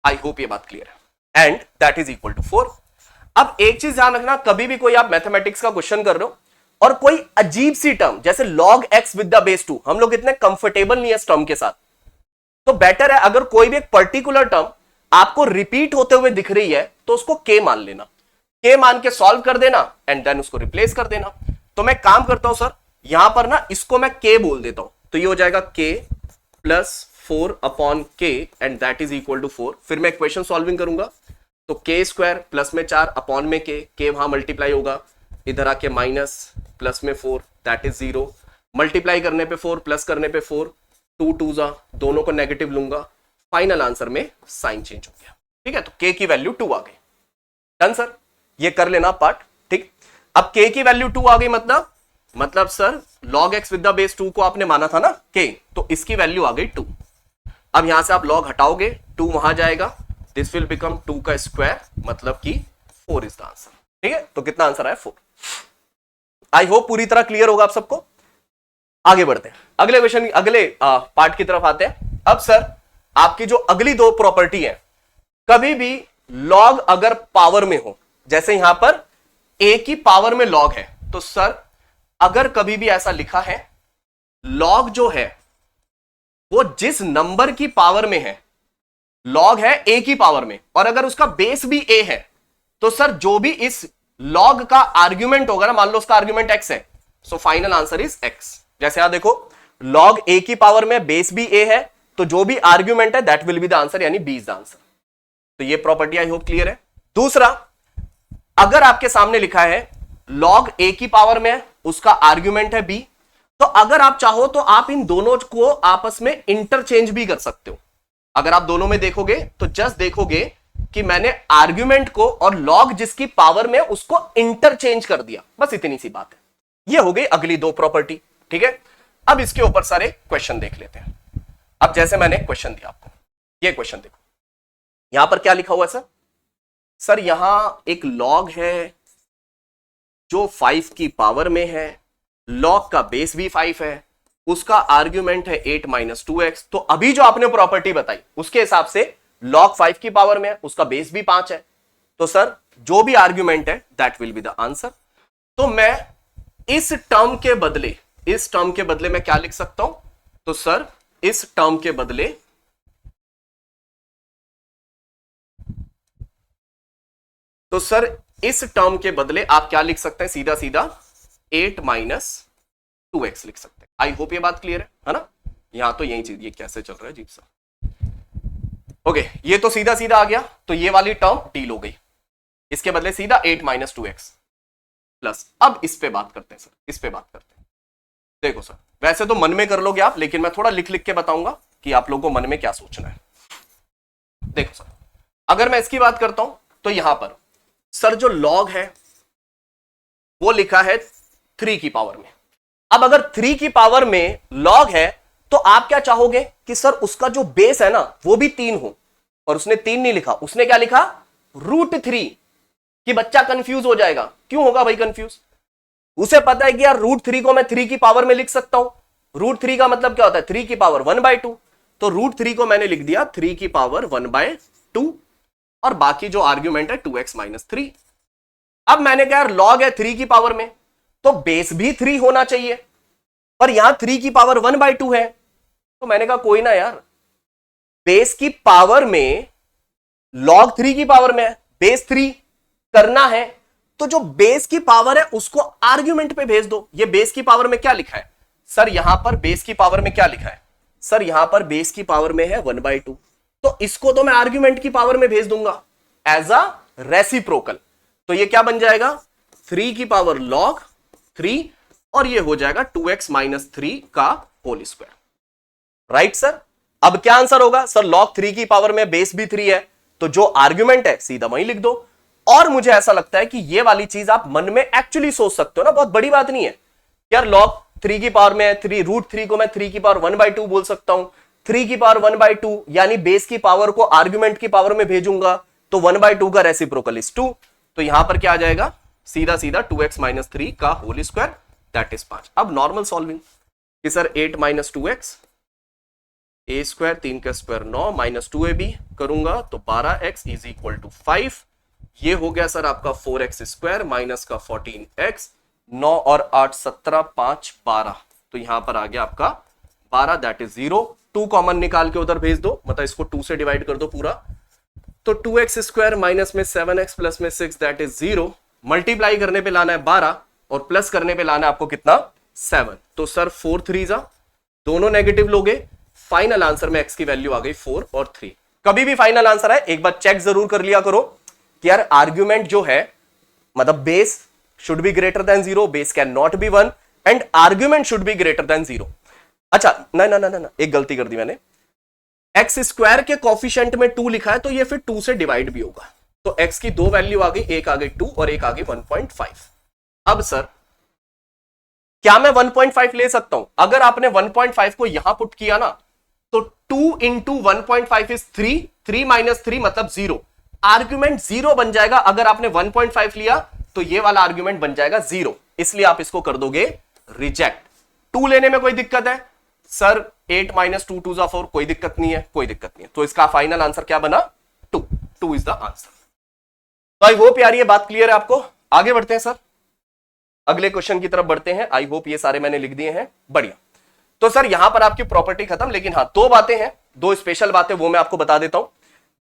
I hope ये बात क्लियर है, and that is equal to 4। अब एक चीज ध्यान रखना, कभी भी कोई आप मैथमेटिक्स का क्वेश्चन कर रहे हो और कोई अजीब सी टर्म जैसे log x with the base 2, हम लोग इतने कंफर्टेबल नहीं है इस टर्म के साथ, तो बेटर है अगर कोई भी एक पर्टिकुलर टर्म आपको रिपीट होते हुए दिख रही है तो उसको k मान लेना, k मान के सॉल्व कर देना एंड देन उसको रिप्लेस कर देना। तो मैं काम करता हूं सर, यहां पर ना इसको मैं k बोल देता हूं, तो ये हो जाएगा k plus 4 upon k and that is equal to 4। फिर मैं इक्वेशन सॉल्विंग करूंगा तो k स्क्वायर प्लस में 4 अपॉन में k वहां मल्टीप्लाई होगा, इधर आके माइनस प्लस में 4 दैट इज 0, मल्टीप्लाई करने पे 4 प्लस करने पे 4, 2 2 जा, दोनों को नेगेटिव लूंगा, फाइनल आंसर में साइन चेंज हो गया। ठीक है, तो k की वैल्यू 2 आ गई। डन सर, ये कर लेना पार्ट। ठीक, अब k की वैल्यू 2 आ गई, मतलब sir log x with the base 2 को आपने माना था ना k, तो इसकी वैल्यू आ गई 2। अब यहां से आप log हटाओगे, 2 वहां जाएगा, दिस विल बिकम 2 का स्क्वायर, मतलब कि 4 इज द आंसर। ठीक है, तो कितना आंसर आया 4। आई होप पूरी तरह क्लियर होगा आप सबको। आगे बढ़ते हैं, अगले क्वेश्चन, अगले पार्ट की तरफ आते हैं। अब सर आपकी जो अगली दो प्रॉपर्टी है, कभी भी log अगर पावर में हो, जैसे यहां पर a की पावर में log है, तो सर अगर कभी भी ऐसा लिखा है log जो है वो जिस नंबर की पावर में है, log है a की पावर में, और अगर उसका बेस भी a है, तो सर जो भी इस log का आर्ग्यूमेंट होगा ना, मान लो उसका आर्ग्यूमेंट x है, so final answer is x। जैसे यहां देखो log a की पावर में बेस भी a है, तो जो भी आर्ग्यूमेंट है that will be the answer, यानी b इज द आंसर। तो ये प्रॉपर्टी आई होप क्लियर है। दूसरा, अगर आपके सामने लिखा है log a की पावर में है, उसका आर्ग्यूमेंट है b, तो अगर आप चाहो तो आप इन दोनों को आपस में इंटरचेंज भी कर सकते हो। अगर आप दोनों में देखोगे तो जस्ट देखोगे कि मैंने आर्ग्यूमेंट को और log जिसकी पावर में उसको इंटरचेंज कर दिया, बस इतनी सी बात है। ये हो गई अगली दो प्रॉपर्टी। ठीक है, अब इसके ऊपर सारे क्वेश्चन देख लेते हैं। अब जैसे मैंने क्वेश्चन दिया आपको, ये क्वेश्चन देखो, यहां पर क्या लिखा हुआ है सर यहां एक log है जो 5 की पावर में है, log का बेस भी 5 है, उसका आर्ग्यूमेंट है 8 माइनस 2x। तो अभी जो आपने प्रॉपर्टी बताई उसके हिसाब से log 5 की पावर में है, उसका बेस भी 5 है, तो सर जो भी आर्ग्यूमेंट है that will be the answer. तो मैं इस टर्म के बदले मैं क्या लिख सकता हूं, तो सर इस टर्म के बदले आप क्या लिख सकते हैं, सीधा सीधा 8 माइनस 2x लिख सकते हैं। आई होप ये बात क्लियर है ना। यहां तो यही चीज, ये कैसे चल रहा है जीप सा। ओके, ये तो सीधा सीधा आ गया, तो ये वाली टर्म डील हो गई, इसके बदले सीधा 8 माइनस 2x प्लस। अब इस पे बात करते हैं सर, इस पे बात करते हैं। देखो सर, वैसे तो मन में कर लोगे आप, लेकिन मैं थोड़ा लिख लिख के बताऊंगा कि आप लोगों को मन में क्या सोचना है। देखो सर, अगर मैं इसकी बात करता हूं तो यहां पर सर जो log है वो लिखा है 3 की पावर में। अब अगर 3 की पावर में log है तो आप क्या चाहोगे कि सर उसका जो बेस है ना वो भी 3 हो, और उसने 3 नहीं लिखा, उसने क्या लिखा √3, कि बच्चा कंफ्यूज हो जाएगा। क्यों होगा भाई कंफ्यूज, उसे पता है कि यार √3 को मैं 3 की पावर में लिख सकता हूं, रूट 3 का मतलब क्या होता है 3 की पावर 1/2, तो रूट 3 को मैंने लिख दिया 3 की पावर 1/2 और बाकी जो आर्ग्यूमेंट है 2x माइनस 3। अब मैंने कहा यार लॉग है 3 की पावर में तो बेस भी 3 होना चाहिए, पर यहां 3 की पावर 1/2 है, तो मैंने कहा कोई ना यार, बेस की पावर में लॉग 3 की पावर में है, बेस 3 करना है तो जो बेस की पावर है उसको आर्ग्यूमेंट पे भेज दो। ये बेस की पावर में क्या लिखा है सर, यहां पर बेस की पावर में क्या लिखा है सर, यहां पर बेस की पावर में है 1/2, तो इसको तो मैं आर्ग्यूमेंट की पावर में भेज दूंगा एज अ रेसिप्रोकल। तो ये क्या बन जाएगा 3 की पावर लॉग 3 और ये हो जाएगा 2x माइनस 3 का होल स्क्वायर। राइट सर, अब क्या आंसर होगा सर, log 3 की पावर में बेस भी 3 है तो जो आर्ग्यूमेंट है सीधा वहीं लिख दो। और मुझे ऐसा लगता है कि ये वाली चीज आप मन में एक्चुअली सोच सकते हो ना, बहुत बड़ी बात नहीं है यार, log 3 की पावर में है 3, रूट 3 को मैं 3 की पावर 1/2 बोल सकता हूं, 3 की पावर 1/2 यानी बेस की पावर को आर्ग्यूमेंट की पावर में भेजूंगा तो 1/2 का रेसिप्रोकल इज 2, तो यहां पर क्या आ जाएगा सीधा सीधा 2x माइनस 3 का होल स्क्वायर दैट इज 5। अब नॉर्मल सॉल्विंग कि सर 8 माइनस 2x ए स्क्वायर 3 का स्क्वायर 9 माइनस 2ab करूंगा तो 12x इज इक्वल टू 5। ये हो गया सर आपका 4x स्क्वायर माइनस का 14x, 9 और 8 17 5 12, तो यहां पर आ गया आपका 12 दैट इज 0। 2 कॉमन निकाल के उधर भेज दो, मतलब इसको 2 से डिवाइड कर दो पूरा, तो 2x स्क्वायर माइनस में 7x प्लस में 6 दैट इज 0, मल्टीप्लाई करने पे लाना है 12 और प्लस करने पे लाना है आपको कितना 7, तो सर 4 3 दोनों नेगेटिव लोगे, फाइनल आंसर में x की वैल्यू आ गई 4 और 3। कभी भी फाइनल आंसर है एक बार चेक जरूर कर लिया करो कि यार आर्ग्यूमेंट जो है मतलब base should be greater than 0, base can not be 1 and argument should be greater than 0। अच्छा ना ना ना ना, एक गलती कर दी मैंने, एक्स स्क्वायर के कॉफिशिएंट में 2 लिखा है तो ये फिर 2 से डिवाइड भी होगा, तो x की 2 वैल्यू आ गई, एक आ गई 2 और एक आ गई 1.5। अब सर क्या मैं 1.5 ले सकता हूं, अगर आपने 1.5 को यहां पुट किया ना तो 2 इंटू 1.5 इज 3, 3 माइनस 3 मतलब 0, आर्ग्यूमेंट 0 बन जाएगा। अगर आपने 1.5 लिया तो ये वाला आर्ग्यूमेंट बन जाएगा 0, इसलिए आप इसको कर दोगे रिजेक्ट। 2 लेने में कोई दिक्कत है सर, 8 माइनस 2 2 4, कोई दिक्कत नहीं है, कोई दिक्कत नहीं है, तो इसका फाइनल आंसर क्या बना 2 इज द आंसर। तो आई होप यार ये बात क्लियर है आपको। आगे बढ़ते हैं सर, अगले क्वेश्चन की तरफ बढ़ते हैं। आई होप ये सारे मैंने लिख दिए हैं, बढ़िया। तो सर यहां पर आपकी प्रॉपर्टी खत्म, लेकिन हाँ 2 बातें हैं, 2 स्पेशल बातें वो मैं आपको बता देता हूं।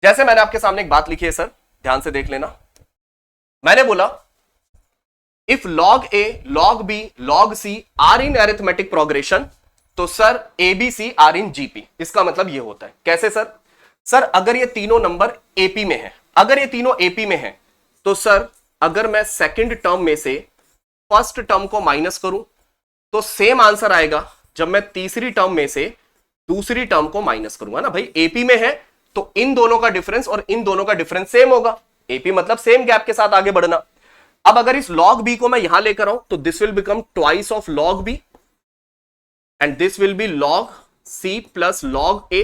जैसे मैंने आपके सामने एक बात लिखी है सर, ध्यान से देख लेना। मैंने बोला if log a, log b, log c are in arithmetic progression, तो sir abc are in GP. इसका मतलब ये होता है कैसे सर, सर अगर ये तीनों नंबर एपी में है, अगर ये तीनों एपी में है तो सर अगर मैं सेकंड टर्म में से फर्स्ट टर्म को माइनस करूं तो सेम आंसर आएगा जब मैं तीसरी टर्म में से दूसरी टर्म को माइनस करूंगा ना। भाई एपी में है तो इन दोनों का डिफरेंस और इन दोनों का डिफरेंस सेम होगा, एपी मतलब सेम गैप के साथ आगे बढ़ना। अब अगर इस log b को मैं यहां लेकर आऊं तो this will become twice of log b and this will B log c plus log a।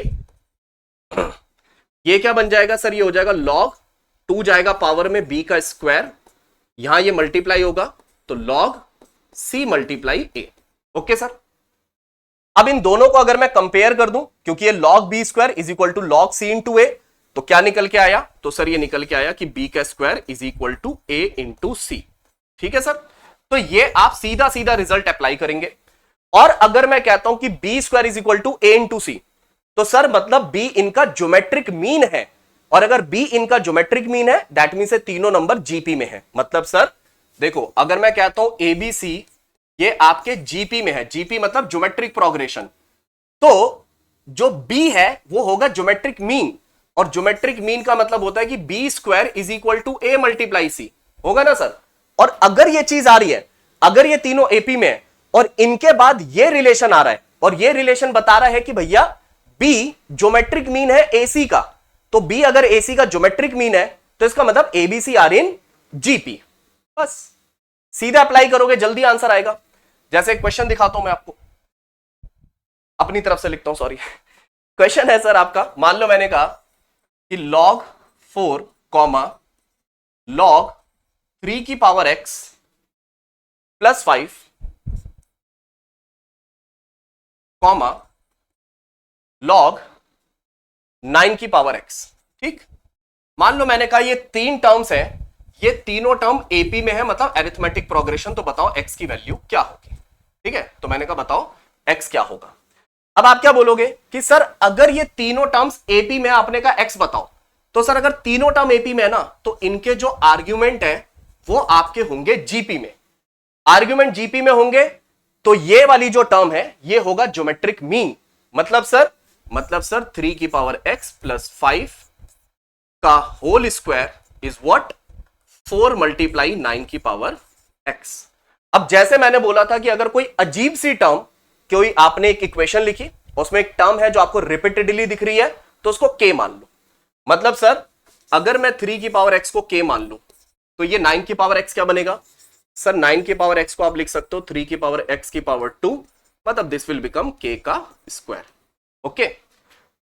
ये क्या बन जाएगा सर, ये हो जाएगा log 2 जाएगा पावर में b का स्क्वायर, यहां ये मल्टीप्लाई होगा तो log c multiply a। Okay sir, अब इन दोनों को अगर मैं कंपेयर कर दूं, क्योंकि ये log b square is equal to log c into a, तो क्या निकल के आया, तो सर ये निकल के आया कि b का square is equal to a into c। ठीक है सर, तो ये आप सीधा सीधा रिजल्ट अप्लाई करेंगे। और अगर मैं कहता हूं कि b square is equal to a into C, तो सर मतलब b इनका ज्योमेट्रिक मीन है, और अगर b इनका ज्योमेट्रिक मीन है दैट मीन से तीनों नंबर जीपी में है। मतलब सर देखो अगर मैं कहता हूं abc ये आपके जीपी में है, जीपी मतलब ज्योमेट्रिक प्रोग्रेशन, तो जो b है वो होगा ज्योमेट्रिक मीन, और ज्योमेट्रिक मीन का मतलब होता है कि b square is equal to a multiply c, होगा ना सर। और अगर ये चीज आ रही है, अगर ये तीनों एपी में है और इनके बाद ये रिलेशन आ रहा है, और ये रिलेशन बता रहा है कि भैया b ज्योमेट्रिक मीन है ac का, तो b अगर ac का ज्योमेट्रिक मीन है तो इसका मतलब abc आर इन जीपी। बस सीधा अप्लाई करोगे जल्दी आंसर आएगा। जैसे एक क्वेश्चन दिखाता हूं मैं आपको, अपनी तरफ से लिखता हूं, सॉरी। क्वेश्चन है सर आपका, मान लो मैंने कहा कि log 4 कॉमा log 3 की power x plus 5 comma log 9 की पावर x। ठीक, मान लो मैंने कहा ये 3 टर्म्स है, ये तीनों टर्म एपी में है, मतलब अरिथमेटिक प्रोग्रेशन, तो बताओ x की वैल्यू क्या होगी। ठीक है, तो मैंने कहा बताओ x क्या होगा। अब आप क्या बोलोगे कि सर अगर ये तीनों टर्म्स एपी में, आपने कहा x बताओ, तो सर अगर तीनों टर्म एपी में है ना, तो इनके जो आर्ग्यूमेंट है वो आपके होंगे जीपी में। आर्ग्यूमेंट जीपी में होंगे तो ये वाली जो टर्म है ये होगा ज्योमेट्रिक मीन। मतलब सर 3 की पावर x प्लस 5 का whole square is what 4 multiply 9 की पावर x। अब जैसे मैंने बोला था कि अगर कोई अजीब सी टर्म, कोई आपने एक इक्वेशन लिखी, उसमें एक टर्म है जो आपको रिपीटेडली दिख रही है, तो उसको k मान लो। मतलब सर अगर मैं 3 की पावर x को k मान लूं तो ये 9 की पावर x क्या बनेगा। सर 9 की पावर x को आप लिख सकते हो 3 की पावर x की पावर 2, मतलब दिस विल बिकम k का स्क्वायर। ओके,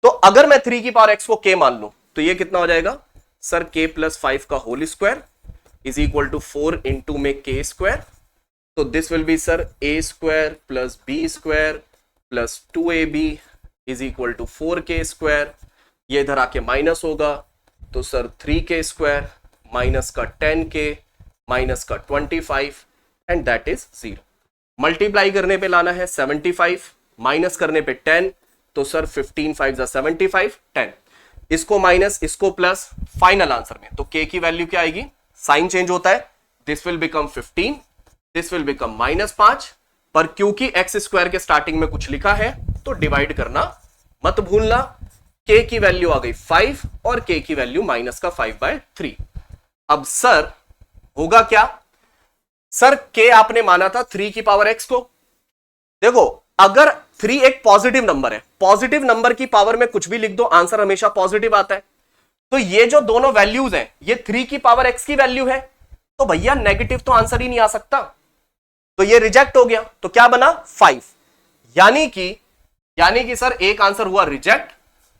तो अगर मैं 3 की पावर x को k मान लूं तो ये कितना हो जाएगा सर k प्लस 5 का whole square is equal to 4 into में k स्क्वायर, तो this will be sir a square plus b square plus 2ab is equal to 4k square. ये इधर आके माइनस होगा, तो सर 3k स्क्वायर माइनस का 10k minus का 25 and that is 0। Multiply करने पे लाना है 75, माइनस करने पे 10, तो सर 15 5 75 10, इसको माइनस इसको प्लस, फाइनल आंसर में तो k की वैल्यू क्या आएगी, साइन चेंज होता है, this will become 15, this will become -5, पर क्योंकि x स्क्वायर के स्टार्टिंग में कुछ लिखा है तो डिवाइड करना मत भूलना। k की वैल्यू आ गई 5 और k की वैल्यू माइनस का 5/3। अब सर होगा क्या, सर k आपने माना था 3 की पावर x को। देखो अगर 3 एक पॉजिटिव नंबर है, पॉजिटिव नंबर की पावर में कुछ भी लिख दो, आंसर हमेशा पॉजिटिव आता है। तो ये जो दोनों वैल्यूज हैं, ये 3 की पावर x की वैल्यू है, तो भैया नेगेटिव तो आंसर ही नहीं आ सकता, तो ये रिजेक्ट हो गया, तो क्या बना 5। यानी कि सर एक आंसर हुआ रिजेक्ट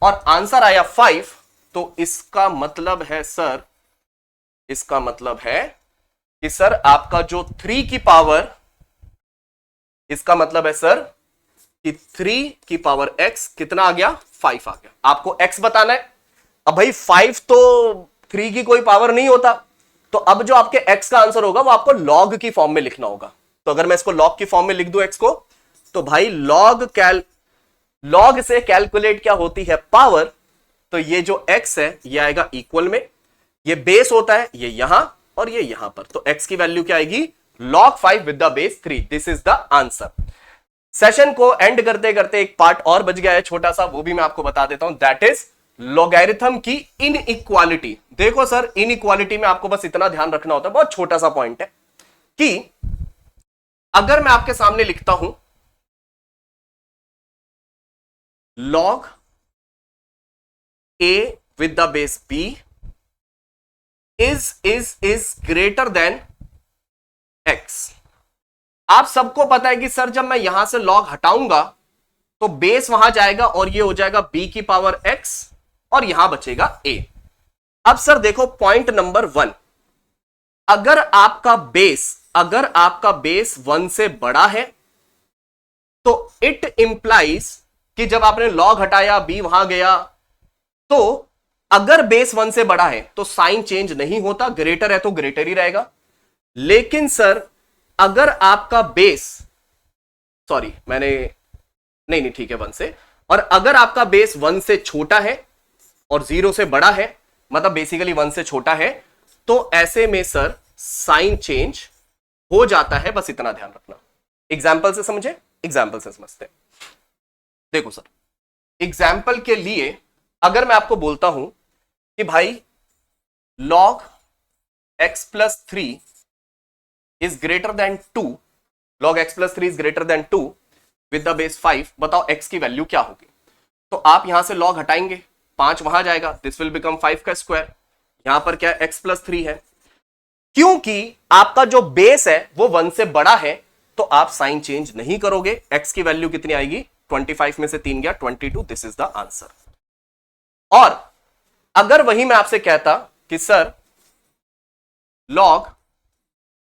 और आंसर आया 5, तो इसका मतलब है सर, इसका मतलब है कि सर आपका जो 3 की पावर, इसका मतलब है सर कि 3 की पावर x कितना आ गया 5 आ गया। आपको x बताना है। अब भाई 5 तो 3 की कोई पावर नहीं होता, तो अब जो आपके x का आंसर होगा वो आपको log की फॉर्म में लिखना होगा। तो अगर मैं इसको log की फॉर्म में लिख दूं x को, तो भाई log से कैलकुलेट क्या होती है पावर, तो ये जो x है ये आएगा इक्वल में, ये बेस होता है ये यहां और ये यहां पर, तो x की वैल्यू क्या आएगी log 5 with the base 3। This is the answer. Session को एंड करते करते एक पार्ट और बच गया है छोटा सा, वो भी मैं आपको बता देता हूं, दैट इज लॉगरिथम की इनइक्वालिटी। देखो सर इनइक्वालिटी में आपको बस इतना ध्यान रखना होता है, बहुत छोटा सा पॉइंट है, कि अगर मैं आपके सामने लिखता हूं log a with the base b is greater than x। आप सबको पता है कि सर जब मैं यहां से log हटाऊंगा तो बेस वहां जाएगा और ये हो जाएगा b की पावर x और यहां बचेगा a। अब सर देखो पॉइंट नंबर 1, अगर आपका बेस 1 से बड़ा है तो इट इंप्लाइज कि जब आपने log हटाया b वहां गया, तो अगर बेस 1 से बड़ा है तो साइन चेंज नहीं होता, ग्रेटर है तो ग्रेटर ही रहेगा। लेकिन सर अगर आपका बेस, सॉरी मैंने नहीं ठीक है 1 से, और अगर आपका बेस 1 से छोटा है और 0 से बड़ा है, मतलब बेसिकली 1 से छोटा है, तो ऐसे में सर साइन चेंज हो जाता है, बस इतना ध्यान रखना। एग्जाम्पल से समझे, एग्जाम्पल से समझते हैं। देखो सर एग्जाम्पल के लिए अगर मैं आपको बोलता हूं कि भाई log x plus 3 is greater than 2, log x plus 3 is greater than 2 with the base 5, बताओ x की वैल्यू क्या होगी। तो आप यहां से log हटाएंगे, 5 वहां जाएगा, दिस विल बिकम 5 का स्क्वायर, यहां पर क्या x plus 3 है, क्योंकि आपका जो बेस है वो 1 से बड़ा है, तो आप साइन चेंज नहीं करोगे। x की वैल्यू कितनी आएगी, 25 में से 3 गया 22, दिस इज द आंसर। और अगर वही मैं आपसे कहता कि sir log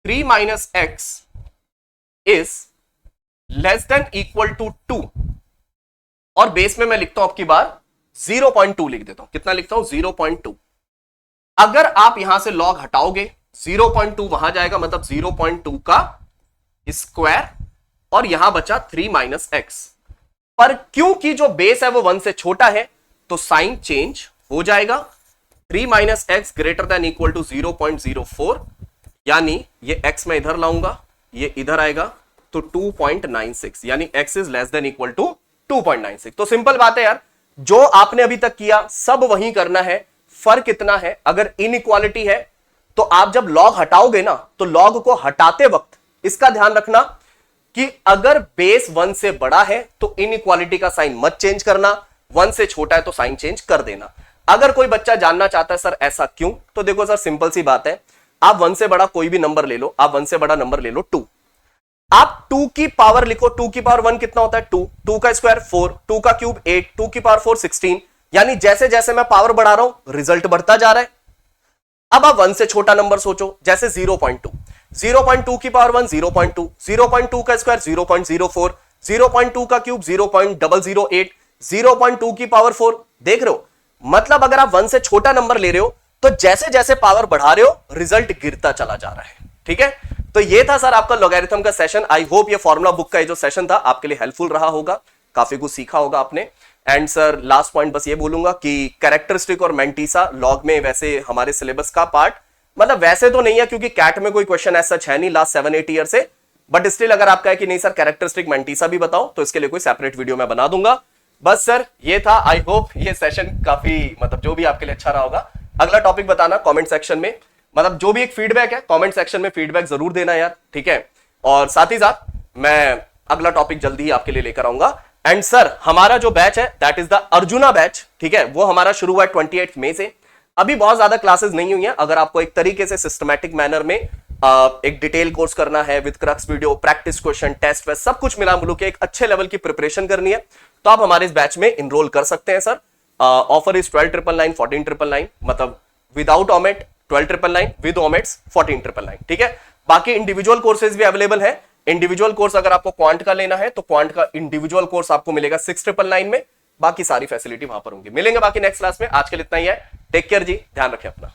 3 minus x is less than equal to 2, और बेस में मैं लिखता हूं आपकी बार 0.2 लिख देता हूं। कितना लिखता हूं? 0.2। अगर आप यहां से लॉग हटाओगे 0.2 वहां जाएगा, मतलब 0.2 का स्क्वायर, और यहां बचा 3 माइनस एक्स। पर क्योंकि जो बेस है वो 1 से छोटा है तो साइन चेंज हो जाएगा। 3 minus x greater than equal to 0.04, यानी ये x मैं इधर लाऊंगा, ये इधर आएगा, तो 2.96, यानी x is less than equal to 2.96। तो सिंपल बात है यार, जो आपने अभी तक किया सब वही करना है। फर्क इतना है, अगर इनइक्वालिटी है तो आप जब लॉग हटाओगे ना, तो लॉग को हटाते वक्त इसका ध्यान रखना कि अगर बेस 1 से बड़ा है तो इनइक्वालिटी का साइन मत चेंज करना, 1 से छोटा है तो साइन चेंज कर देना। अगर कोई बच्चा जानना चाहता है सर ऐसा क्यों, तो देखो सर सिंपल सी बात है, आप 1 से बड़ा कोई भी नंबर ले लो, आप 1 से बड़ा नंबर ले लो 2, आप 2 की पावर लिखो, 2 की पावर 1 कितना होता है 2, 2 का स्क्वायर 4, 2 का क्यूब 8, 2 की पावर 4 16, यानी जैसे जैसे मैं पावर बढ़ा रहा हूं रिजल्ट बढ़ता जा रहा है। अब आप 1 से छोटा नंबर सोचो, जैसे 0.2, 0.2 की पावर 1 0.2, 0.2 का स्क्वायर 0.04, 0.2 का क्यूब 0.008, 0.2 की पावर 4। देख रहे हो, मतलब अगर आप 1 से छोटा नंबर ले रहे हो तो जैसे जैसे पावर बढ़ा रहे हो रिजल्ट गिरता चला जा रहा है। ठीक है, तो ये था सर आपका लॉगरिथम का सेशन। आई होप ये फॉर्मूला बुक का जो सेशन था आपके लिए हेल्पफुल रहा होगा, काफी कुछ सीखा होगा आपने। एंड सर लास्ट पॉइंट बस ये बोलूंगा कि कैरेक्टरिस्टिक और मेंटीसा लॉग में वैसे हमारे सिलेबस का पार्ट, मतलब वैसे तो नहीं है क्योंकि कैट में कोई क्वेश्चन ऐसा है नहीं लास्ट 7-8 ईयर से, बट स्टिल अगर आपका है कि नहीं सर कैरेक्टरिस्टिक मेंटीसा भी बताओ, तो इसके लिए कोई सेपरेट वीडियो मैं बना दूंगा। बस सर ये था, आई होप ये सेशन काफी मतलब जो भी आपके लिए अच्छा रहा होगा। अगला टॉपिक बताना कमेंट सेक्शन में, मतलब जो भी एक फीडबैक है कमेंट सेक्शन में फीडबैक जरूर देना यार, ठीक है। और साथ ही साथ मैं अगला टॉपिक जल्दी ही आपके लिए लेकर आऊंगा। एंड सर हमारा जो बैच है that is the arjuna batch, ठीक है, वो हमारा शुरू हुआ है 28 मई से। अभी बहुत ज्यादा क्लासेस नहीं हुई हैं, अगर आपको एक तरीके से सिस्टमैटिक मैनर में एक डिटेल कोर्स करना है with crux video, practice question, test वेस्ट सब कुछ मिला मिलू के एक अच्छे लेवल की प्रिपरेशन करनी है, तो आप हमारे इस बैच में इनरोल कर सकते हैं सर। ऑफर इज 12,999, 14,999, मतलब विदाउट ओमेट 12,999, विद ओमेट्स 14,999, ठीक है। बाकी इंडिविजुअल कोर्सेज भी अवेलेबल है। इंडिविजुअल कोर्स अगर आपको क्वांट का लेना है तो क्वांट का इंडिविजुअल कोर्स आपको मिलेगा 6,999 में, बाकी सारी फैसिलिटी वहां पर होंगी। मिलेंगे बाकी नेक्स्ट क्लास में, आज के लिए इतना ही है। टेक केयर जी, ध्यान रखें अपना।